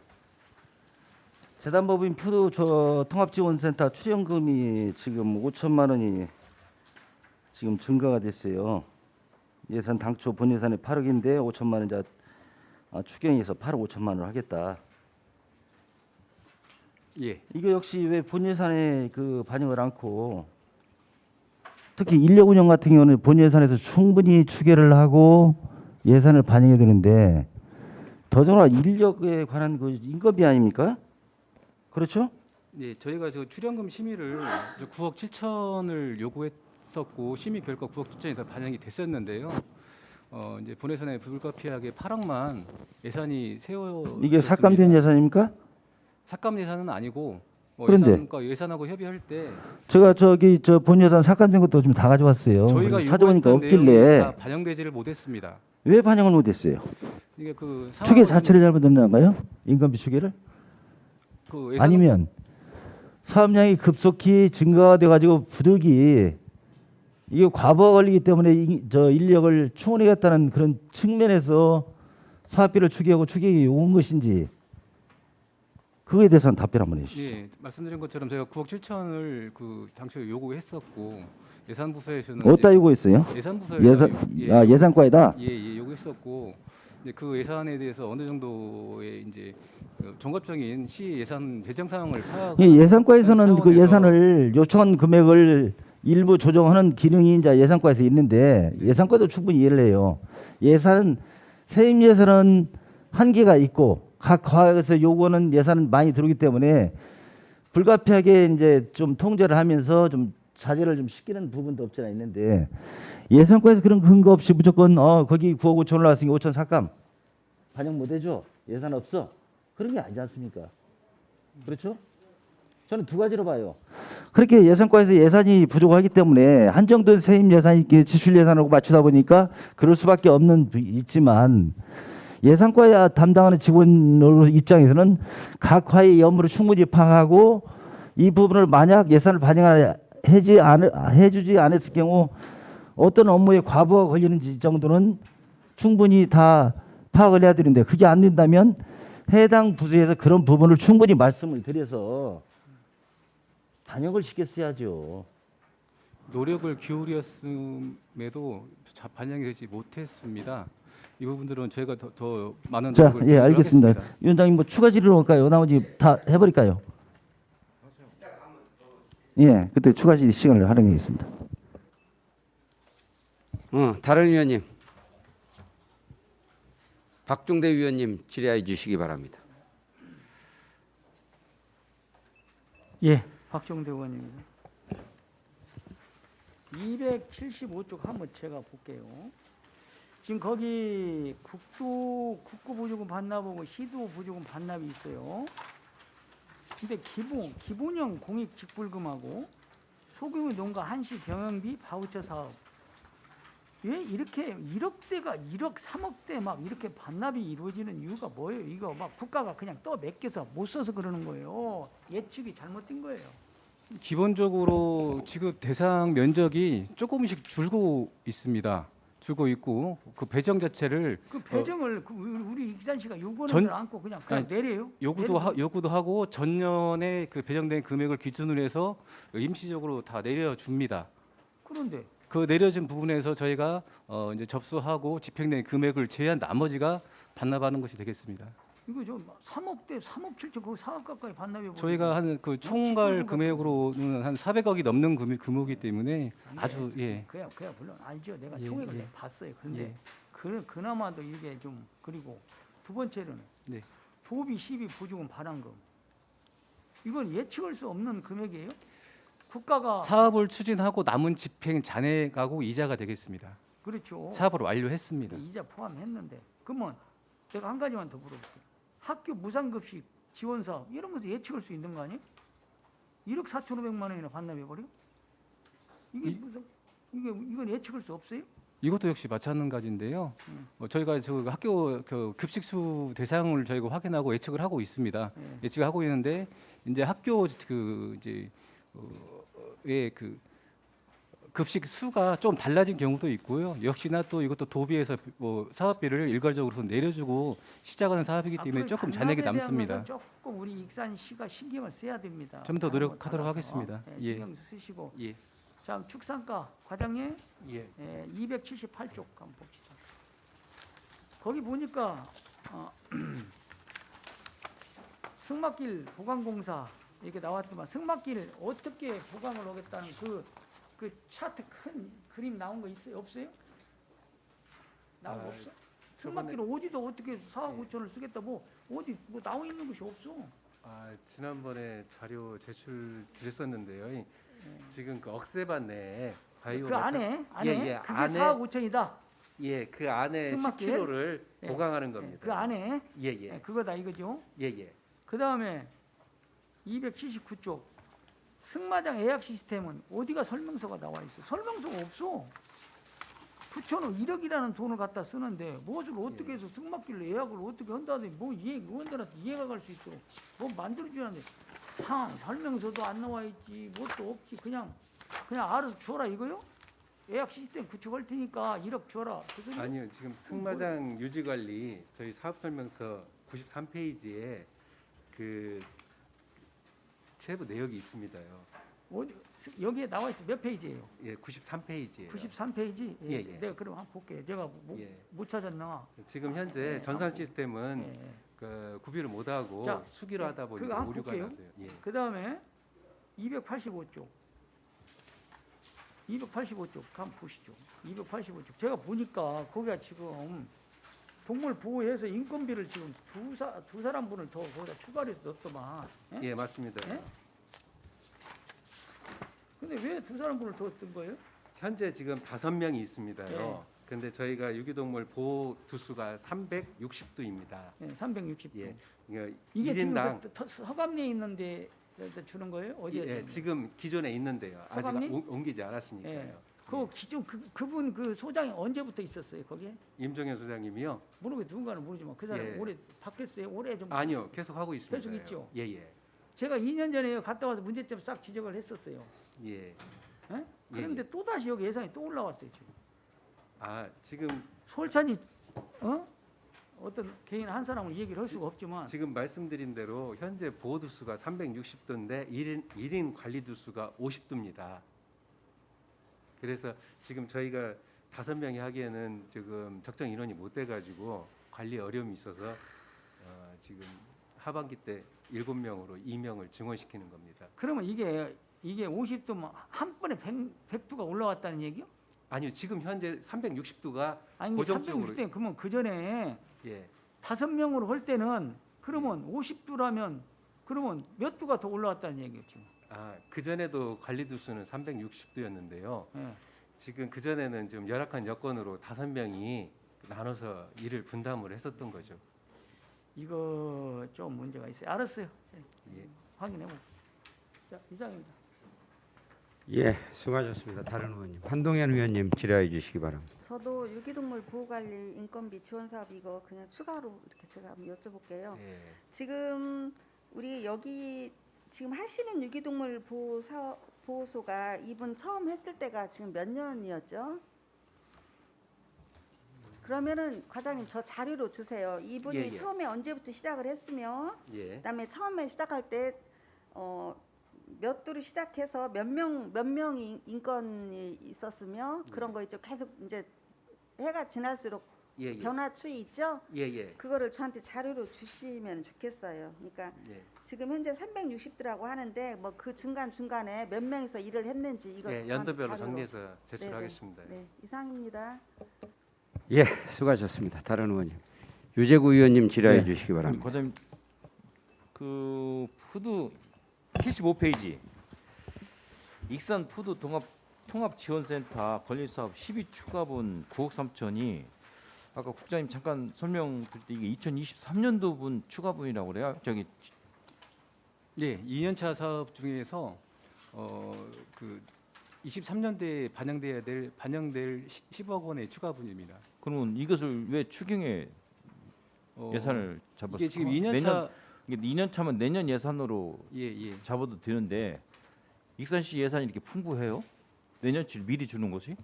재단법인 푸드 통합지원센터 출연금이 지금 5천만 원이 지금 증가가 됐어요. 예산 당초 본 예산이 8억인데 5천만 원 이제 추경해서 8억 5천만 원을 하겠다. 예. 이거 역시 왜 본 예산에 그 반영을 않고 특히 인력 운영 같은 경우는 본 예산에서 충분히 추계를 하고 예산을 반영해야 되는데 더더나 인력에 관한 그 인건비 아닙니까? 그렇죠? 네, 저희가 저 출연금 심의를 9억 7천을 요구했었고 심의 결과 9억 7천에서 반영이 됐었는데요. 이제 본 예산에 불가피하게 8억만 예산이 이게 삭감된 예산입니까? 삭감 예산은 아니고 그런데 예산하고 협의할 때 제가 저 본 예산 삭감된 것도 좀 다 가져왔어요. 저희가 찾아보니까 요구했던 내용이 없길래 다 반영되지를 못했습니다. 왜 반영을 못했어요? 이게 그 추계 자체를 잘못했나요? 인건비 추계를? 그 예산은- 아니면 사업량이 급속히 증가가 돼가지고 부득이 이게 과부하 걸리기 때문에 저 인력을 충원하겠다는 그런 측면에서 사업비를 추계하고 추계가 온 것인지 그거에 대해서는 답변 한번 해주시죠. 예, 말씀드린 것처럼 저희가 9억 7천을 그 당초에 요구했었고 예산부서에서는 어디다 요구했어요? 예산부서에서 예산과에다? 예, 요구했었고 이제 그 예산에 대해서 어느 정도의 이제 그 종합적인 시 예산 재정 상황을 파악. 예산과에서는 그 예산을 요청한 금액을 일부 조정하는 기능이 이제 예산과에서 있는데 예산과도 충분히 이해를 해요. 예산은 세임 예산은 한계가 있고 각 과에서 요구하는 예산은 많이 들어오기 때문에 불가피하게 이제 좀 통제를 하면서 좀 자제를 좀 시키는 부분도 없지 않아 있는데 예산과에서 그런 근거 없이 무조건 거기 9억 5천 올라왔으니까 5천 삭감 반영 못 해줘 예산 없어 그런 게 아니지 않습니까? 그렇죠? 저는 두 가지로 봐요. 그렇게 예산과에서 예산이 부족하기 때문에 한정된 세임 예산이 지출 예산하고 맞추다 보니까 그럴 수밖에 없는 있지만 예산과 담당하는 직원 입장에서는 각 과의 업무를 충분히 파악하고 이 부분을 만약 예산을 해주지 않았을 경우 어떤 업무에 과부하가 걸리는지 정도는 충분히 다 파악을 해야 되는데 그게 안 된다면 해당 부서에서 그런 부분을 충분히 말씀을 드려서 반영을 시켰어야죠. 노력을 기울였음에도 반영이 되지 못했습니다. 이 부분들은 저희가 더 많은 자, 노력을 예, 알겠습니다. 하겠습니다. 위원장님 뭐 추가 질의로 할까요? 나머지 다 해버릴까요? 예, 그때 추가 질의 시간을 활용하겠습니다. 다른 위원님. 박종대 위원님 질의해 주시기 바랍니다. 예, 박종대 의원입니다. 275쪽 한번 제가 볼게요. 지금 거기 국구 보조금 반납하고 시도 보조금 반납이 있어요. 근데 기본형 공익 직불금하고 소규모 농가 한시 병영비 바우처 사업 왜 이렇게 1억대가 1억 3억대 막 이렇게 반납이 이루어지는 이유가 뭐예요? 이거 막 국가가 그냥 또 맡겨서 못 써서 그러는 거예요. 예측이 잘못된 거예요. 기본적으로 지급 대상 면적이 조금씩 줄고 있습니다. 줄고 있고 그 배정 자체를 그 배정을 우리 익산시가 요구는 전- 않고 그냥 내려요. 요구도 하고 전년에 그 배정된 금액을 기준으로 해서 임시적으로 다 내려줍니다. 그런데 그 내려진 부분에서 저희가 이제 접수하고 집행된 금액을 제외한 나머지가 반납하는 것이 되겠습니다. 이거 저 3억대 3억 7천 그 4억 가까이 반납해 버리고 저희가 한 그 총괄 금액으로는 한 400억이 넘는 금액이기 때문에 아주 예. 그야 물론 알죠. 내가 예, 총액을 예. 봤어요. 근데 예. 그나마도 이게 좀 그리고 두 번째는 네. 도비 시비 보조금 반환금 이건 예측할 수 없는 금액이에요. 국가가 사업을 추진하고 남은 집행 잔액하고 이자가 되겠습니다. 그렇죠. 사업을 완료했습니다. 이자 포함했는데 그러면 내가 한 가지만 더 물어볼게요. 학교 무상급식 지원 사업 이런 것도 예측할 수 있는 거 아니에요? 1억 4,500만 원이나 반납해 버려? 이건 예측할 수 없어요? 이것도 역시 마찬가지인데요. 저희가 저 학교 그 급식수 대상을 저희가 확인하고 예측을 하고 있습니다. 예측을 하고 있는데 이제 학교 그 이제 그 급식 수가 좀 달라진 경우도 있고요. 역시나 또 이것도 도비에서 뭐 사업비를 일괄적으로 내려주고 시작하는 사업이기 때문에 조금 잔액이 남습니다. 조금 우리 익산시가 신경을 써야 됩니다. 좀 더 노력하도록 하겠습니다. 예, 신경 쓰시고. 예. 자, 축산과 과장님 예. 278쪽 한번 봅시다. 거기 보니까 승막길 보강공사 이렇게 나왔지만 승막길 어떻게 보강을 하겠다는 그 차트 큰 그림 나온 거 있어요? 없어요? 나온 거 없어? 승막길 어디도 어떻게 4억 5천을 쓰겠다 어디 나와 있는 것이 없어. 지난번에 자료 제출 드렸었는데요. 지금 그 억새반 내에 바이오 그 안에 예, 그게 안에 4억 5천이다. 예, 그 안에 승막길? 10kg를 예. 보강하는 겁니다. 그 안에 예. 그거다 이거죠. 예. 그 다음에 279쪽 승마장 예약 시스템은 어디가 설명서가 나와 있어? 설명서가 없어. 9천원 1억이라는 돈을 갖다 쓰는데 무엇을 어떻게 해서 승마길로 예약을 어떻게 한다더니 의원들한테 이해가 갈 수 있도록 만들어주는데 상황 설명서도 안 나와 있지 뭣도 없지 그냥 알아서 주어라 이거요? 예약 시스템 구축할 테니까 1억 주어라. 아니요, 지금 승마장 유지 관리 저희 사업 설명서 93페이지에 그 세부 내역이 있습니다요. 어디 여기에 나와 있어 몇 페이지예요? 예, 93페이지예요. 93페이지. 예. 내가 그럼 한번 볼게. 내가 못 찾았나? 지금 현재 전산 시스템은 그 구비를 못 하고 수기로 하다 보니까 오류가 나서요. 예. 그 다음에 285쪽 한번 보시죠. 285쪽 제가 보니까 거기가 지금 동물 보호해서 인건비를 지금 두 사람분을 더 거기다 추가로 넣었더만. 예? 예, 맞습니다. 예? 근데 왜 두 사람분을 더 넣은 거예요? 현재 지금 5명이 있습니다요. 예. 근데 저희가 유기동물 보호 두수가 360두입니다. 예, 360도. 예. 그러니까 이게 1인당 지금 서감리에 있는데 주는 거예요? 어디에? 예, 지금 기존에 있는데요. 아직 서감리? 옮기지 않았으니까요. 예. 그 기존 그분 그 소장이 언제부터 있었어요 거기에? 임종현 소장님이요? 모르겠 누군가는 모르지만 그 사람 예. 오래 바뀌었어요. 오래 좀. 아니요, 계속 하고 있습니다. 계속 있죠? 예, 예. 제가 2년 전에 갔다 와서 문제점 싹 지적을 했었어요. 예. 예? 그런데 또 다시 여기 예산이 또 올라왔어요 지금. 아, 지금 솔찬이 어떤 개인 한 사람을 얘기를 할 수가 없지만 지금 말씀드린 대로 현재 보호 두수가 360도인데 1인 관리 두수가 50도입니다. 그래서 지금 저희가 5명이 하기에는 지금 적정 인원이 못 돼가지고 관리 어려움이 있어서 지금 하반기 때 7명으로 2명을 증원시키는 겁니다. 그러면 이게 50도면 한 번에 100도가 올라왔다는 얘기요? 아니요, 지금 현재 360도가 아니 고정적으로 360도 그러면 그 전에 예. 5명으로 할 때는 그러면 50도라면 그러면 몇 도가 더 올라왔다는 얘기예요 지금. 아, 그 전에도 관리 두수는 360도였는데요. 예. 지금 그 전에는 좀 열악한 여건으로 5명이 나눠서 일을 분담을 했었던 거죠. 이거 좀 문제가 있어요. 알았어요. 예. 확인해 볼게요. 자, 이상입니다. 예, 수고하셨습니다. 다른 의원님. 한동현 의원님 질의해 주시기 바랍니다. 저도 유기동물 보호관리 인건비 지원 사업 이거 그냥 추가로 이렇게 제가 한번 여쭤볼게요. 예. 지금 우리 여기 지금 하시는 유기동물 보호소가 이분 처음 했을 때가 지금 몇 년이었죠? 그러면은 과장님 저 자료로 주세요. 이분이 예, 예. 처음에 언제부터 시작을 했으며 예. 그다음에 처음에 시작할 때 몇 도로 시작해서 몇 명이 인건이 있었으며 그런 거 있죠. 계속 이제 해가 지날수록 예, 예. 변화 추이 있죠. 예, 예. 그거를 저한테 자료로 주시면 좋겠어요. 그러니까 예. 지금 현재 360도라고 하는데 뭐 그 중간에 몇 명이서 일을 했는지 이거 예, 저한테 연도별로 자료로. 정리해서 제출하겠습니다. 네, 이상입니다. 예, 수고하셨습니다. 다른 의원님. 유재구 의원님 질의해 네. 주시기 바랍니다. 과장님 그 푸드 75페이지 익산 푸드 통합 지원센터 건립 사업 12 추가분 9억 3천이 아까 국장님 잠깐 설명드릴 때 이게 2023년도분 추가분이라고 그래요. 저기 예, 2년차 사업 중에서 그 23년도에 반영될 10억 원의 추가분입니다. 그러면 이것을 왜 추경에 예산을 잡았어요? 이게 지금 2년차 이게 2년 차면 내년 예산으로 예. 잡아도 되는데 익산시 예산이 이렇게 풍부해요? 내년치를 미리 주는 것이?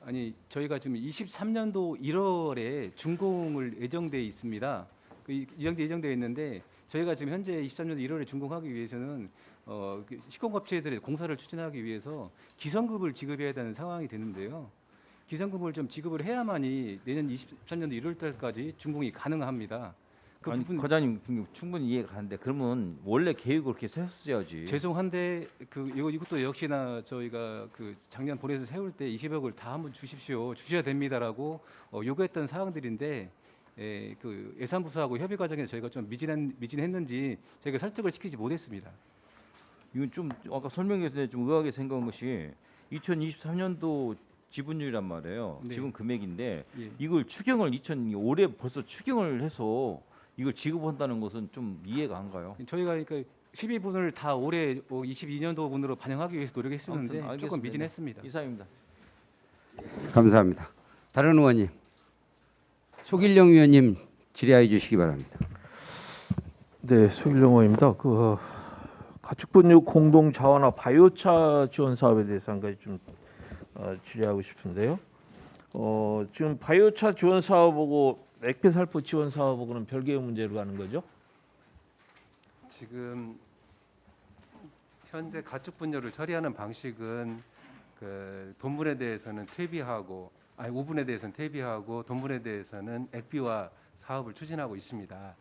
아니 저희가 지금 23년도 1월에 준공을 예정돼 있습니다. 예정돼 있는데 저희가 지금 현재 23년도 1월에 준공하기 위해서는 시공업체들의 공사를 추진하기 위해서 기성급을 지급해야 되는 상황이 되는데요. 기성급을 좀 지급을 해야만이 내년 23년도 1월달까지 준공이 가능합니다. 그 아니, 부분 과장님 충분히 이해가 가는데 그러면 원래 계획을 그렇게 세웠어야지. 죄송한데 이것도 역시나 저희가 그 작년 본회에서 세울 때 20억을 다 한번 주셔야 됩니다라고 요구했던 사항들인데 그 예산부서하고 협의 과정에서 저희가 좀 미진했는지 저희가 설득을 시키지 못했습니다. 이건 좀 아까 설명했을 때 좀 의아하게 생각한 것이 2023년도 지분율이란 말이에요. 네. 지분 금액인데 예. 이걸 추경을 올해 벌써 추경을 해서 이걸 지급한다는 것은 좀 이해가 안 가요. 저희가 그러니까 12분을 다 올해 22년도분으로 반영하기 위해서 노력했었는데 아무튼 조금 알겠습니다. 미진했습니다. 이상입니다. 감사합니다. 다른 의원님. 소길영 의원님 질의해 주시기 바랍니다. 네, 소길영 의원입니다. 가축분유 공동 자원화 바이오차 지원 사업에 대해서 한 가지 좀 질의하고 싶은데요. 지금 바이오차 지원 사업하고 액폐살포 지원 사업하고는 별개의 문제로 가는 거죠? 지금 현재 가축 분열을 처리하는 방식은 그 돈분에 대해서는 오분에 대해서는 퇴비하고 돈분에 대해서는 액비화 사업을 추진하고 있습니다.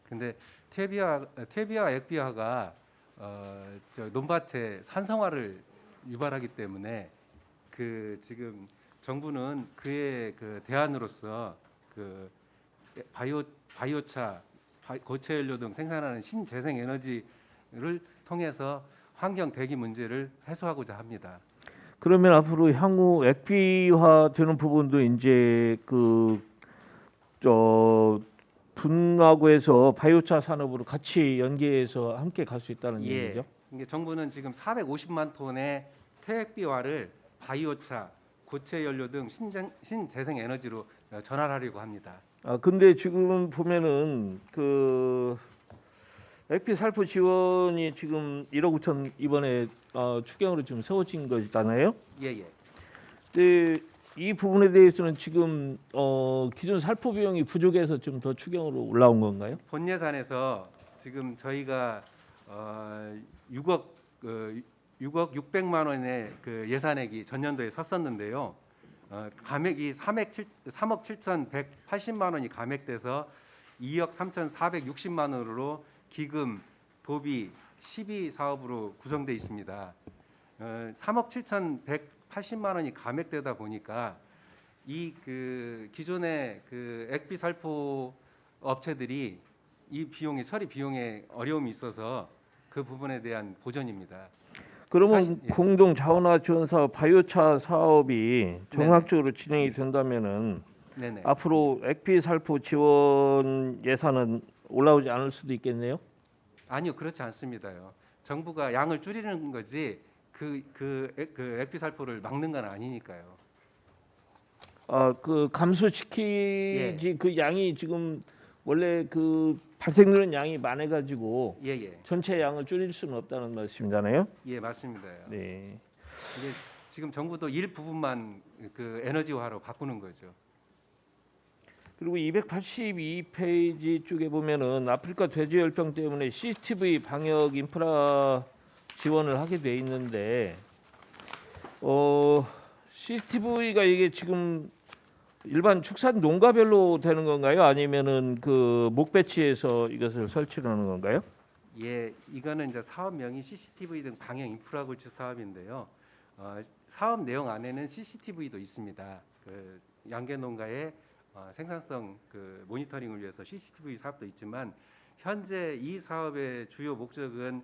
근데 퇴비와 액비화가 저 논밭의 산성화를 유발하기 때문에 지금 정부는 그의 그 대안으로서 바이오차, 고체 연료 등 생산하는 신재생 에너지를 통해서 환경 대기 문제를 해소하고자 합니다. 그러면 앞으로 향후 액비화되는 부분도 이제 분하고 해서 바이오차 산업으로 같이 연계해서 함께 갈 수 있다는 얘기죠? 이게 정부는 지금 450만 톤의 퇴액비화를 바이오차, 고체 연료 등 신재생 에너지로 전환하려고 합니다. 근데 지금 보면은 액비 살포 지원이 지금 1억 5천 이번에 추경으로 지금 세워진 거잖아요. 예. 근데 이 부분에 대해서는 지금 기존 살포 비용이 부족해서 좀 더 추경으로 올라온 건가요? 본 예산에서 지금 저희가 6억 600만 원의 그 예산액이 전년도에 섰었는데요. 감액이 3억 7,180만 원이 감액돼서 2억 3,460만 원으로 기금, 도비, 시비 사업으로 구성돼 있습니다. 3억 7,180만 원이 감액되다 보니까 이 기존의 액비 살포 업체들이 이 비용의 처리 비용에 어려움이 있어서 그 부분에 대한 보전입니다. 그러면 공동 자원화 지원 사업 바이오차 사업이 정확적으로 진행이 된다면은 네네. 앞으로 액비 살포 지원 예산은 올라오지 않을 수도 있겠네요. 아니요, 그렇지 않습니다요. 정부가 양을 줄이는 거지 액비 살포를 막는 건 아니니까요. 감소시키지 그 양이 지금 원래 발생되는 양이 많아가지고 전체 양을 줄일 수는 없다는 말씀이잖아요. 예, 맞습니다. 네. 이게 지금 정부도 일부분만 에너지화로 바꾸는 거죠. 그리고 282페이지 쪽에 보면은 아프리카 돼지열병 때문에 CCTV 방역 인프라 지원을 하게 돼 있는데 CCTV가 이게 지금 일반 축산 농가별로 되는 건가요? 아니면은 목배치에서 이것을 설치하는 건가요? 예, 이거는 이제 사업명이 CCTV 등 방역 인프라 구축 사업인데요. 사업 내용 안에는 CCTV도 있습니다. 양계 농가의 생산성 모니터링을 위해서 CCTV 사업도 있지만 현재 이 사업의 주요 목적은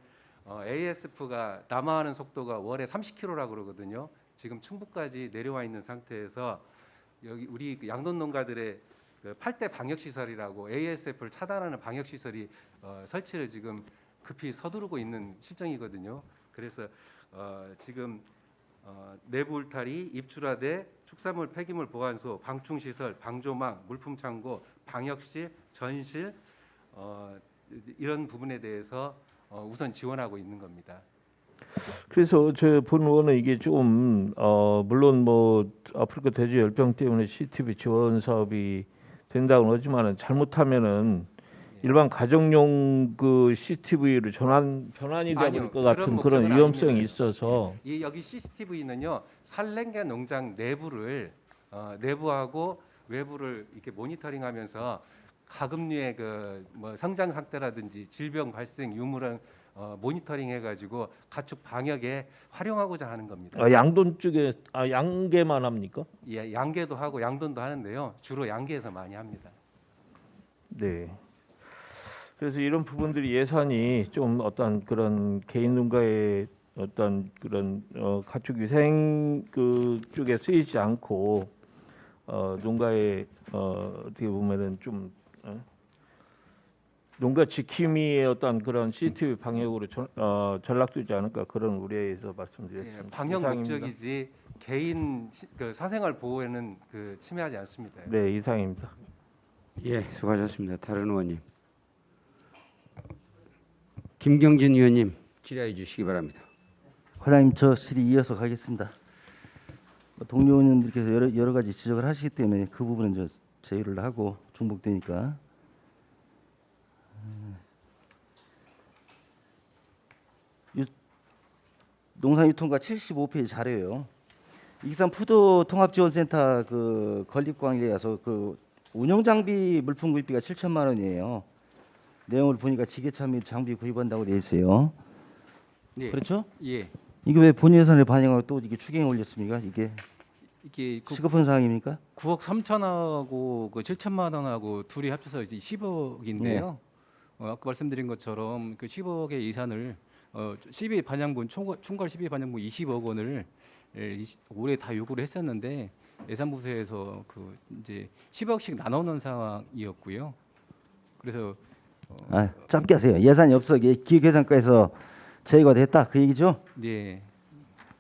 ASF가 남하하는 속도가 월에 30km라고 그러거든요. 지금 충북까지 내려와 있는 상태에서 여기 우리 양돈 농가들의 8대 방역 시설이라고 ASF를 차단하는 방역 시설이 설치를 지금 급히 서두르고 있는 실정이거든요. 그래서 지금 내부 울타리, 입출하대, 축산물 폐기물 보관소, 방충 시설, 방조망, 물품 창고, 방역실, 전실 이런 부분에 대해서 우선 지원하고 있는 겁니다. 그래서 저 본 의원은 이게 좀 물론 아프리카 돼지 열병 때문에 CCTV 지원 사업이 된다고 하지만은 잘못하면은 일반 가정용 CCTV로 전환이 되어버릴 것 같은 그런 위험성이 있어서 여기 CCTV는요 산랭개 농장 내부를 내부하고 외부를 이렇게 모니터링하면서 가금류의 성장 상태라든지 질병 발생 유무를 모니터링 해가지고 가축 방역에 활용하고자 하는 겁니다. 양돈 쪽에 양계만 합니까? 예, 양계도 하고 양돈도 하는데요. 주로 양계에서 많이 합니다. 네. 그래서 이런 부분들이 예산이 좀 어떤 그런 개인 농가의 어떤 그런 가축 위생 쪽에 쓰이지 않고 농가의 어떻게 보면은 좀 농가 지킴이의 어떤 그런 CCTV 방역으로 전락되지 않을까 그런 우려에서 말씀드렸습니다. 예, 방역 목적이지 개인 사생활 보호에는 침해하지 않습니다. 네, 이상입니다. 예, 수고하셨습니다. 다른 의원님. 김경진 의원님 질의해 주시기 바랍니다. 과장님, 저 실이 이어서 가겠습니다. 동료 의원님들께서 여러 가지 지적을 하시기 때문에 그 부분은 제의를 하고 중복되니까. 농산유통과 75페이지 자료요. 익산 푸드 통합지원센터 건립광일에 가서 운영 장비 물품 구입비가 7천만 원이에요. 내용을 보니까 지게차 및 장비 구입한다고 돼 있어요. 예. 그렇죠? 예. 이게 왜 본 예산을 반영하고 또 이게 추경에 올렸습니까? 이게 이게 시급한 상황입니까? 9억 3천하고 그 7천만 원하고 둘이 합쳐서 이제 10억인데요. 아까 말씀드린 것처럼 그 10억의 예산을 시비 반영분 총괄 시비 반영분 20억 원을 올해 다 요구를 했었는데 예산부서에서 그 이제 10억씩 나눠놓은 상황이었고요. 그래서 짧게 하세요. 예산이 없어 기획예산과에서 제거가 됐다 그 얘기죠? 네.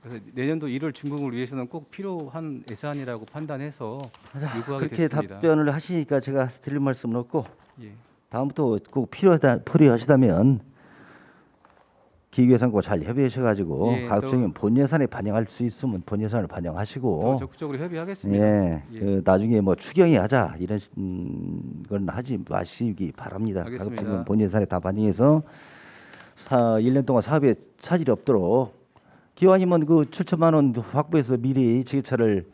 그래서 내년도 1월 준공을 위해서는 꼭 필요한 예산이라고 판단해서 요구하게 그렇게 됐습니다. 답변을 하시니까 제가 드릴 말씀은 없고 예. 다음부터 꼭 필요하시다면 기획예산과 잘 협의하셔가지고 예, 가급적이면 본 예산에 반영할 수 있으면 본 예산을 더 반영하시고 적극적으로 협의하겠습니다. 예, 예. 그 나중에 뭐 추경이 하자 이런 건 하지 마시기 바랍니다. 알겠습니다. 가급적이면 본 예산에 다 반영해서 1년 동안 사업에 차질이 없도록 기왕이면 그 7천만 원 확보해서 미리 지게차를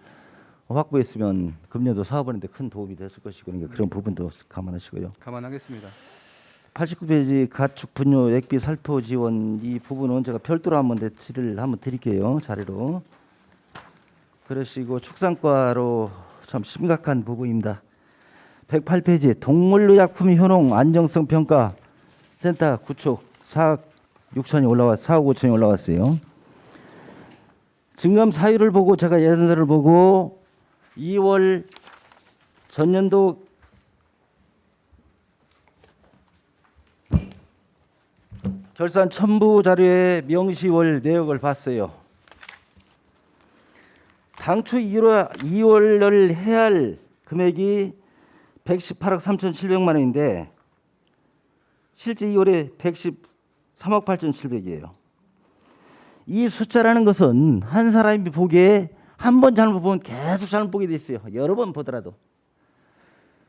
확보했으면 금년도 사업하는데 큰 도움이 됐을 것이고 그러니까 그런 부분도 감안하시고요. 감안하겠습니다. 89페이지 가축 분뇨 액비 살포 지원 이 부분은 제가 별도로 한번 질의를 한번 드릴게요. 자료로. 그러시고 축산과로 참 심각한 부분입니다. 108페이지 동물의약품 효능 안정성 평가 센터 구축 4억 5천이 올라왔어요. 증감 사유를 보고 제가 예산서를 보고 2월 전년도 결산 첨부 자료의 명시월 내역을 봤어요. 당초 2월을 해야 할 금액이 118억 3,700만 원인데 실제 2월에 113억 8,700이에요. 이 숫자라는 것은 한 사람이 보기에 한 번 잘못 보면 계속 잘못 보게 돼 있어요. 여러 번 보더라도.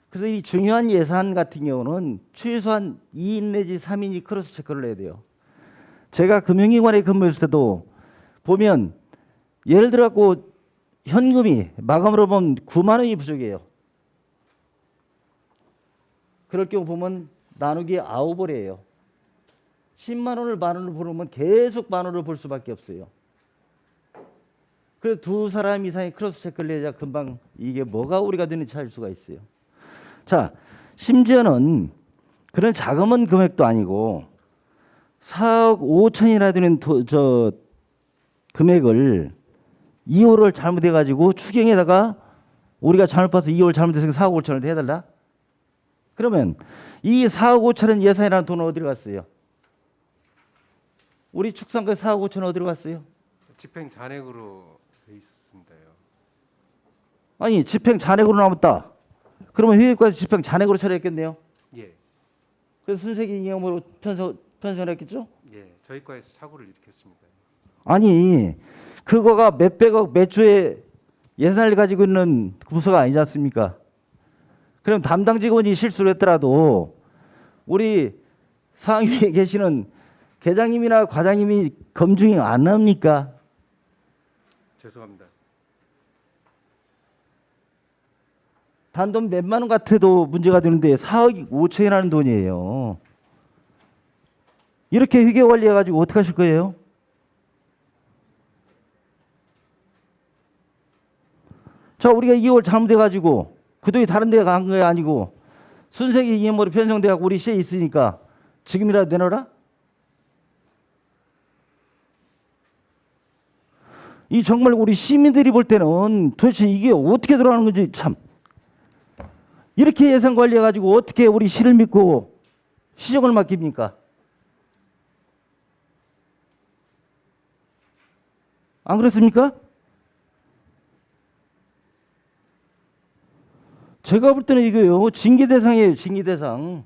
그래서 이 중요한 예산 같은 경우는 최소한 2인 내지 3인이 크로스 체크를 해야 돼요. 제가 금융기관에 근무했을 때도 보면 예를 들어 갖고 현금이 마감으로 보면 9만 원이 부족해요. 그럴 경우 보면 나누기 9월이에요. 10만 원을 만 원을 부르면 계속 만 원을 볼 수밖에 없어요. 그래서 두 사람 이상이 크로스 체크를 해야 금방 이게 뭐가 우리가 되는지 찾을 수가 있어요. 자, 심지어는 그런 자그마한 금액도 아니고 4억 5천이나 되는 금액을 2월을 잘못해가지고 추경에다가 우리가 잘못 봐서 2월 잘못해서 4억 5천을 해달라? 그러면 이 4억 5천은 예산이라는 돈은 어디로 갔어요? 우리 축산과 4억 5천은 어디로 갔어요? 집행 잔액으로 돼 있었습니다요. 아니 집행 잔액으로 남았다. 그러면 회계과에서 집행 잔액으로 처리했겠네요. 예, 그래서 순세기 이용으로 편성했겠죠? 예, 저희 과에서 사고를 일으켰습니다. 아니 그거가 몇백억 몇 조의 예산을 가지고 있는 부서가 아니지 않습니까? 그럼 담당 직원이 실수를 했더라도 우리 상위에 계시는 계장님이나 과장님이 검증이 안 합니까? 죄송합니다. 단돈 몇만 원 같아도 문제가 되는데 4억 5천이라는 돈이에요. 이렇게 회계 관리해가지고 어떻게 하실 거예요? 자, 우리가 2월 잘못해가지고 그 돈이 다른 데가 간 게 아니고 순세기 이념으로 편성돼가지고 우리 시에 있으니까 지금이라도 내놔라? 이 정말 우리 시민들이 볼 때는 도대체 이게 어떻게 돌아가는 건지 참 이렇게 예산 관리해가지고 어떻게 우리 시를 믿고 시정을 맡깁니까? 안 그렇습니까? 제가 볼 때는 이거요. 징계 대상이에요. 징계 대상.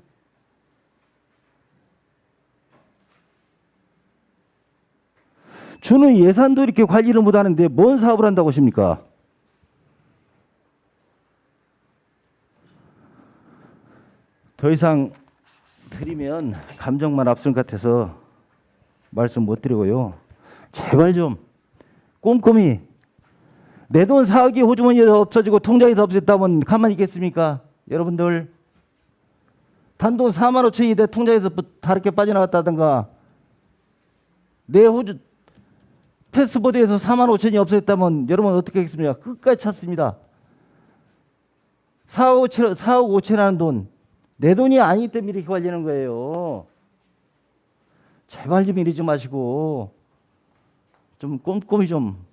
주는 예산도 이렇게 관리를 못하는데 뭔 사업을 한다고 하십니까? 더 이상 드리면 감정만 앞설 것 같아서 말씀 못 드리고요. 제발 좀 꼼꼼히 내 돈 4억이 호주머니에서 없어지고 통장에서 없어졌다면 가만히 있겠습니까? 여러분들 단돈 4만 5천이 내 통장에서 다르게 빠져나갔다든가 내 호주 패스트보드에서 4만 5천이 없어졌다면 여러분 어떻게 하겠습니까? 끝까지 찾습니다. 4억 5천이라는 돈, 내 돈이 아니기 때문에 이렇게 관리하는 거예요. 제발 좀 이러지 마시고 좀 꼼꼼히 좀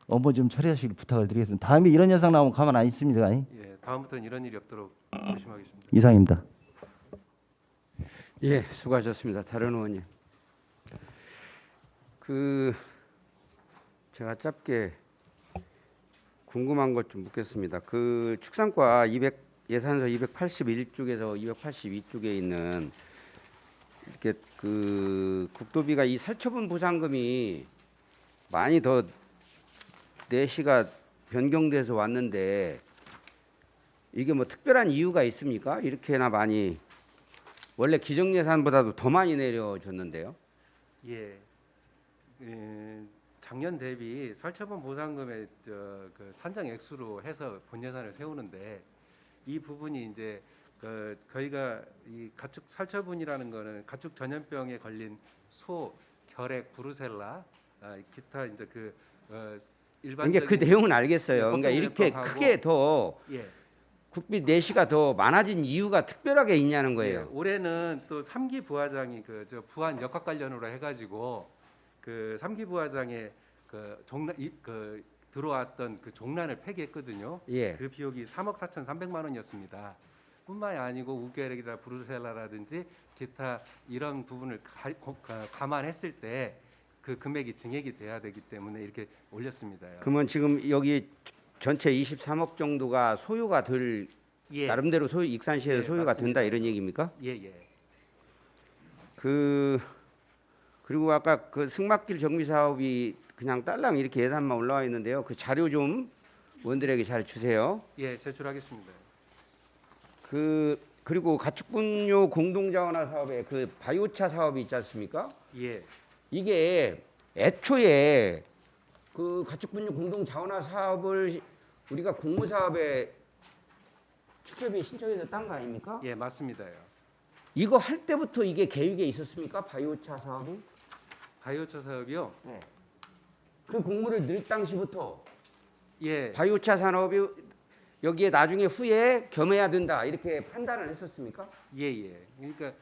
업무 좀 처리하시길 부탁을 드리겠습니다. 다음에 이런 현상 나오면 가만 안 있습니다. 예, 다음부터는 이런 일이 없도록 조심하겠습니다. 이상입니다. 예, 수고하셨습니다. 다른 의원님. 제가 짧게 궁금한 것 좀 묻겠습니다. 축산과 예산서 281쪽에서 282쪽에 있는 이렇게 국도비가 이 살처분 보상금이 많이 더 내시가 변경돼서 왔는데 이게 뭐 특별한 이유가 있습니까? 이렇게나 많이 원래 기정 예산보다도 더 많이 내려줬는데요. 예, 작년 대비 살처분 보상금의 그 산정 액수로 해서 본 예산을 세우는데 이 부분이 이제 저희가 이 가축 살처분이라는 거는 가축 전염병에 걸린 소, 결핵, 브루셀라, 기타 이제 일반적인 그 내용은 알겠어요. 그러니까 예, 이렇게 크게 더 예. 국비 내시가 더 많아진 이유가 특별하게 있냐는 거예요. 예, 올해는 또 3기 부화장이 부안 역학 관련으로 해가지고 3기 부화장에 들어왔던 종란을 폐기했거든요. 예. 그 비용이 3억 4,300만 원이었습니다. 뿐만이 아니고 우결핵이나 브루셀라라든지 기타 이런 부분을 감안했을 때 그 금액이 증액이 돼야 되기 때문에 이렇게 올렸습니다. 그러면 지금 여기 전체 23억 정도가 소요가 될 예. 나름대로 익산시에서 예, 소요가 맞습니다. 된다 이런 얘기입니까? 예. 그리고 아까 승막길 정비 사업이 그냥 딸랑 이렇게 예산만 올라와 있는데요. 그 자료 좀 의원들에게 잘 주세요. 예, 제출하겠습니다. 그리고 가축분뇨 공동자원화 사업에 바이오차 사업이 있지 않습니까? 예. 이게 애초에 가축분뇨 공동자원화 사업을 우리가 공모사업에 축협이 신청해서 딴 거 아닙니까? 예, 맞습니다요. 이거 할 때부터 이게 계획에 있었습니까? 바이오차 사업이? 바이오차 사업이요? 네. 그 공모를 낼 당시부터 예. 바이오차 산업이 여기에 나중에 후에 겸해야 된다 이렇게 판단을 했었습니까? 예. 그러니까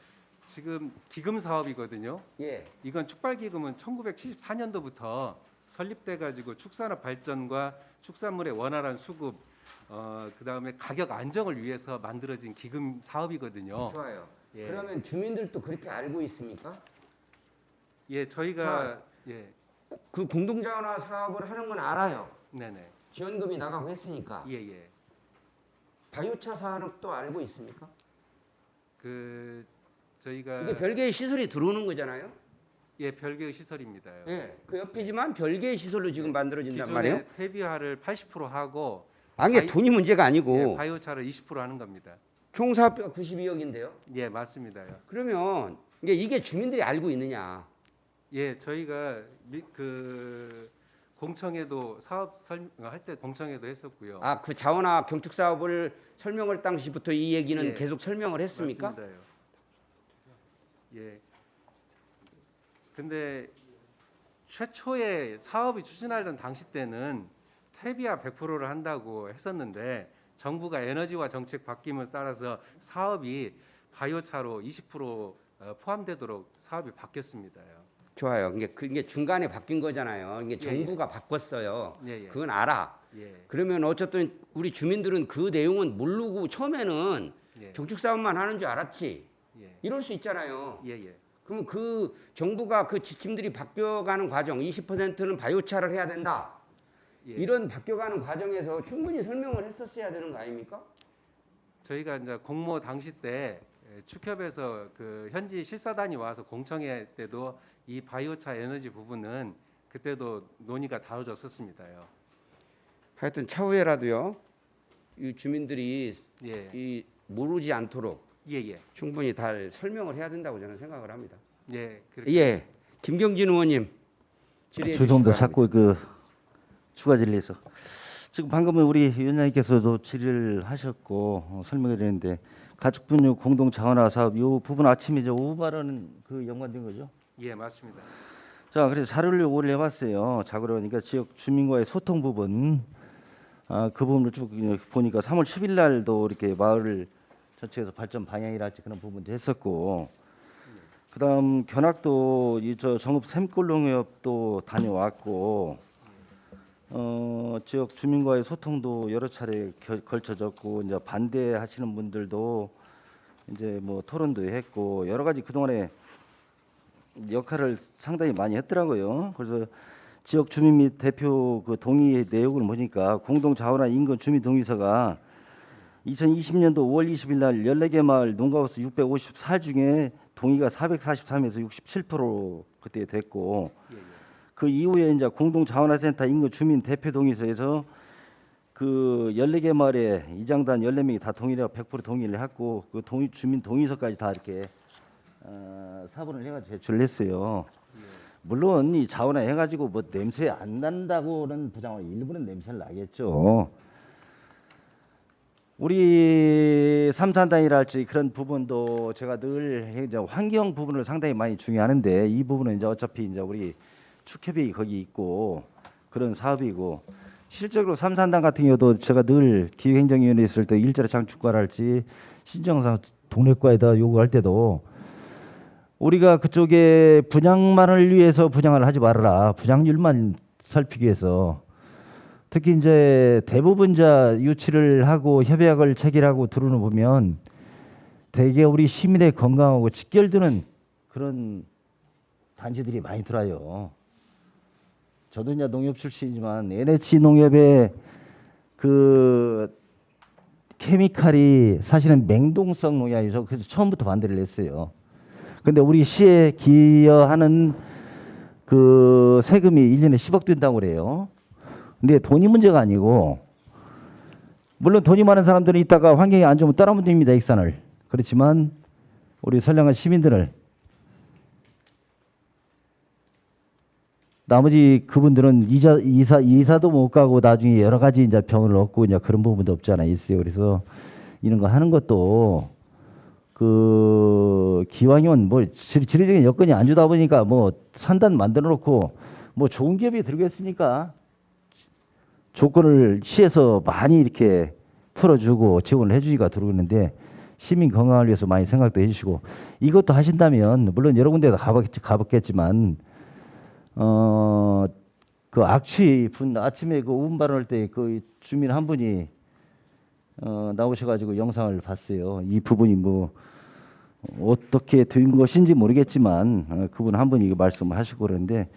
지금 기금 사업이거든요. 예. 이건 축발기금은 1974년도부터 설립돼 가지고 축산업 발전과 축산물의 원활한 수급, 그다음에 가격 안정을 위해서 만들어진 기금 사업이거든요. 좋아요. 예. 그러면 주민들도 그렇게 알고 있습니까? 예, 저희가 예. 그 공동자원화 사업을 하는 건 알아요. 네네. 지원금이 나가고 했으니까. 예. 바이오차 산업도 알고 있습니까? 저희가 이게 별개의 시설이 들어오는 거잖아요. 예, 별개의 시설입니다. 예, 그 옆이지만 별개의 시설로 지금 만들어진단 기존에 말이에요. 퇴비화를 80% 하고 이게 돈이 문제가 아니고 예, 바이오차를 20% 하는 겁니다. 총 사업비가 92억인데요. 예, 맞습니다요. 그러면 이게 주민들이 알고 있느냐? 예, 저희가 공청회도 사업 설명할 때 공청회도 했었고요. 그 자원화 경축 사업을 설명할 당시부터 이 얘기는 예, 계속 설명을 했습니까? 맞습니다요. 예. 근데 최초에 사업이 추진하던 당시 때는 퇴비화 100%를 한다고 했었는데 정부가 에너지화 정책 바뀜을 따라서 사업이 바이오차로 20% 포함되도록 사업이 바뀌었습니다요. 좋아요. 이게 중간에 바뀐 거잖아요. 이게 정부가 바꿨어요. 그건 알아. 그러면 어쨌든 우리 주민들은 그 내용은 모르고 처음에는 경축 사업만 하는 줄 알았지. 이럴 수 있잖아요. 그러면 그 정부가 그 지침들이 바뀌어가는 과정, 20%는 바이오차를 해야 된다. 이런 바뀌어가는 과정에서 충분히 설명을 했었어야 되는 거 아닙니까? 저희가 이제 공모 당시 때 축협에서 현지 실사단이 와서 공청회 때도 이 바이오차 에너지 부분은 그때도 논의가 다뤄졌었습니다요. 하여튼 차후에라도요, 이 주민들이 모르지 않도록 충분히 다 설명을 해야 된다고 저는 생각을 합니다. 예, 김경진 의원님 질의해 죄송합니다. 주시기 자꾸 추가 질의해서 지금 방금 우리 위원장님께서도 질의를 하셨고 설명을 드렸는데 가축분뇨 공동 자원화 사업 이 부분 아침에 오후 발언 연관된 거죠? 예, 맞습니다. 자, 그래서 자료를 요구를 해봤어요. 자료를 그러니까 지역 주민과의 소통 부분, 그 부분을 쭉 보니까 3월 10일 날도 이렇게 마을 전체에서 발전 방향이랄지 그런 부분도 했었고, 그다음 견학도 저 정읍 샘골농협도 다녀왔고, 지역 주민과의 소통도 여러 차례 걸쳐졌고, 이제 반대하시는 분들도 이제 뭐 토론도 했고 여러 가지 그동안에 역할을 상당히 많이 했더라고요. 그래서 지역 주민 및 대표 그 동의 내용을 보니까 공동 자원화 인근 주민 동의서가 2020년도 5월 20일 날 14개 마을 농가호수 654 중에 동의가 443에서 67% 그때 됐고, 그 이후에 이제 공동 자원화센터 인근 주민 대표 동의서에서 그 14개 마을에 이장단 14명이 다 동의를 100% 동의를 했고, 그 주민 동의서까지 다 이렇게 사본을 해가지고 제출을 했어요. 물론 이 자원화 해가지고 뭐 냄새 안 난다고는 부장은 일부는 냄새를 나겠죠. 우리 삼산단이랄지 그런 부분도 제가 늘 이제 환경 부분을 상당히 많이 중요하는데, 이 부분은 이제 어차피 이제 우리 축협이 거기 있고 그런 사업이고, 실적으로 삼산단 같은 경우도 제가 늘 기획행정위원회 있을 때 일자리 장축과랄지 신정상 동래과에다 요구할 때도 우리가 그쪽에 분양만을 위해서 분양을 하지 말아라, 분양률만 살피기 위해서. 특히 이제 대부분자 유치를 하고 협약을 체결하고 들어오는 보면 대개 우리 시민의 건강하고 직결되는 그런 단지들이 많이 들어요. 저도 이제 농협 출신이지만 NH 농협의 그 케미칼이 사실은 맹동성 농약이죠. 그래서 처음부터 반대를 했어요. 근데 우리 시에 기여하는 그 세금이 1년에 10억 된다고 그래요. 근데 돈이 문제가 아니고, 물론 돈이 많은 사람들은 있다가 환경이 안 좋으면 떠나면 됩니다, 익산을. 그렇지만 우리 선량한 시민들을, 나머지 그분들은 이사도 못 가고 나중에 여러 가지 이제 병을 얻고 이제 그런 부분도 없지 않아 있어요. 그래서 이런 거 하는 것도 그 기왕이면 뭐 지리적인 여건이 안 주다 보니까 뭐 산단 만들어 놓고 뭐 좋은 기업이 들겠습니까? 조건을 시에서 많이 이렇게 풀어주고 지원을 해주니까 들어오는데, 시민 건강을 위해서 많이 생각도 해주시고, 이것도 하신다면 물론 여러 군데도 가봤겠지만 그 악취 분 아침에 그 운반할 때 그 주민 한 분이 나오셔가지고 영상을 봤어요. 이 부분이 뭐 어떻게 된 것인지 모르겠지만 그분 한 분이 말씀을 하시고 그러는데,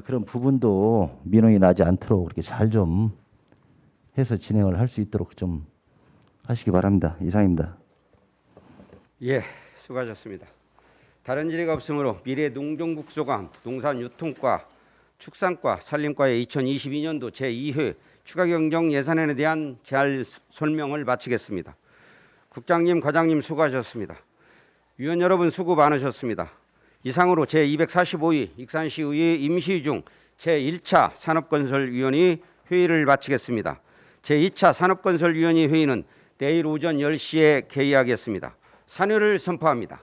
그런 부분도 민원이 나지 않도록 그렇게 잘 좀 해서 진행을 할 수 있도록 좀 하시기 바랍니다. 이상입니다. 예, 수고하셨습니다. 다른 질의가 없으므로 미래농종국소관 농산유통과 축산과 산림과의 2022년도 제2회 추가경정 예산안에 대한 잘 설명을 마치겠습니다. 국장님, 과장님 수고하셨습니다. 위원 여러분 수고 많으셨습니다. 이상으로 제245위 익산시의회 임시중 제1차 산업건설위원회 회의를 마치겠습니다. 제2차 산업건설위원회 회의는 내일 오전 10시에 개의하겠습니다. 산회를 선포합니다.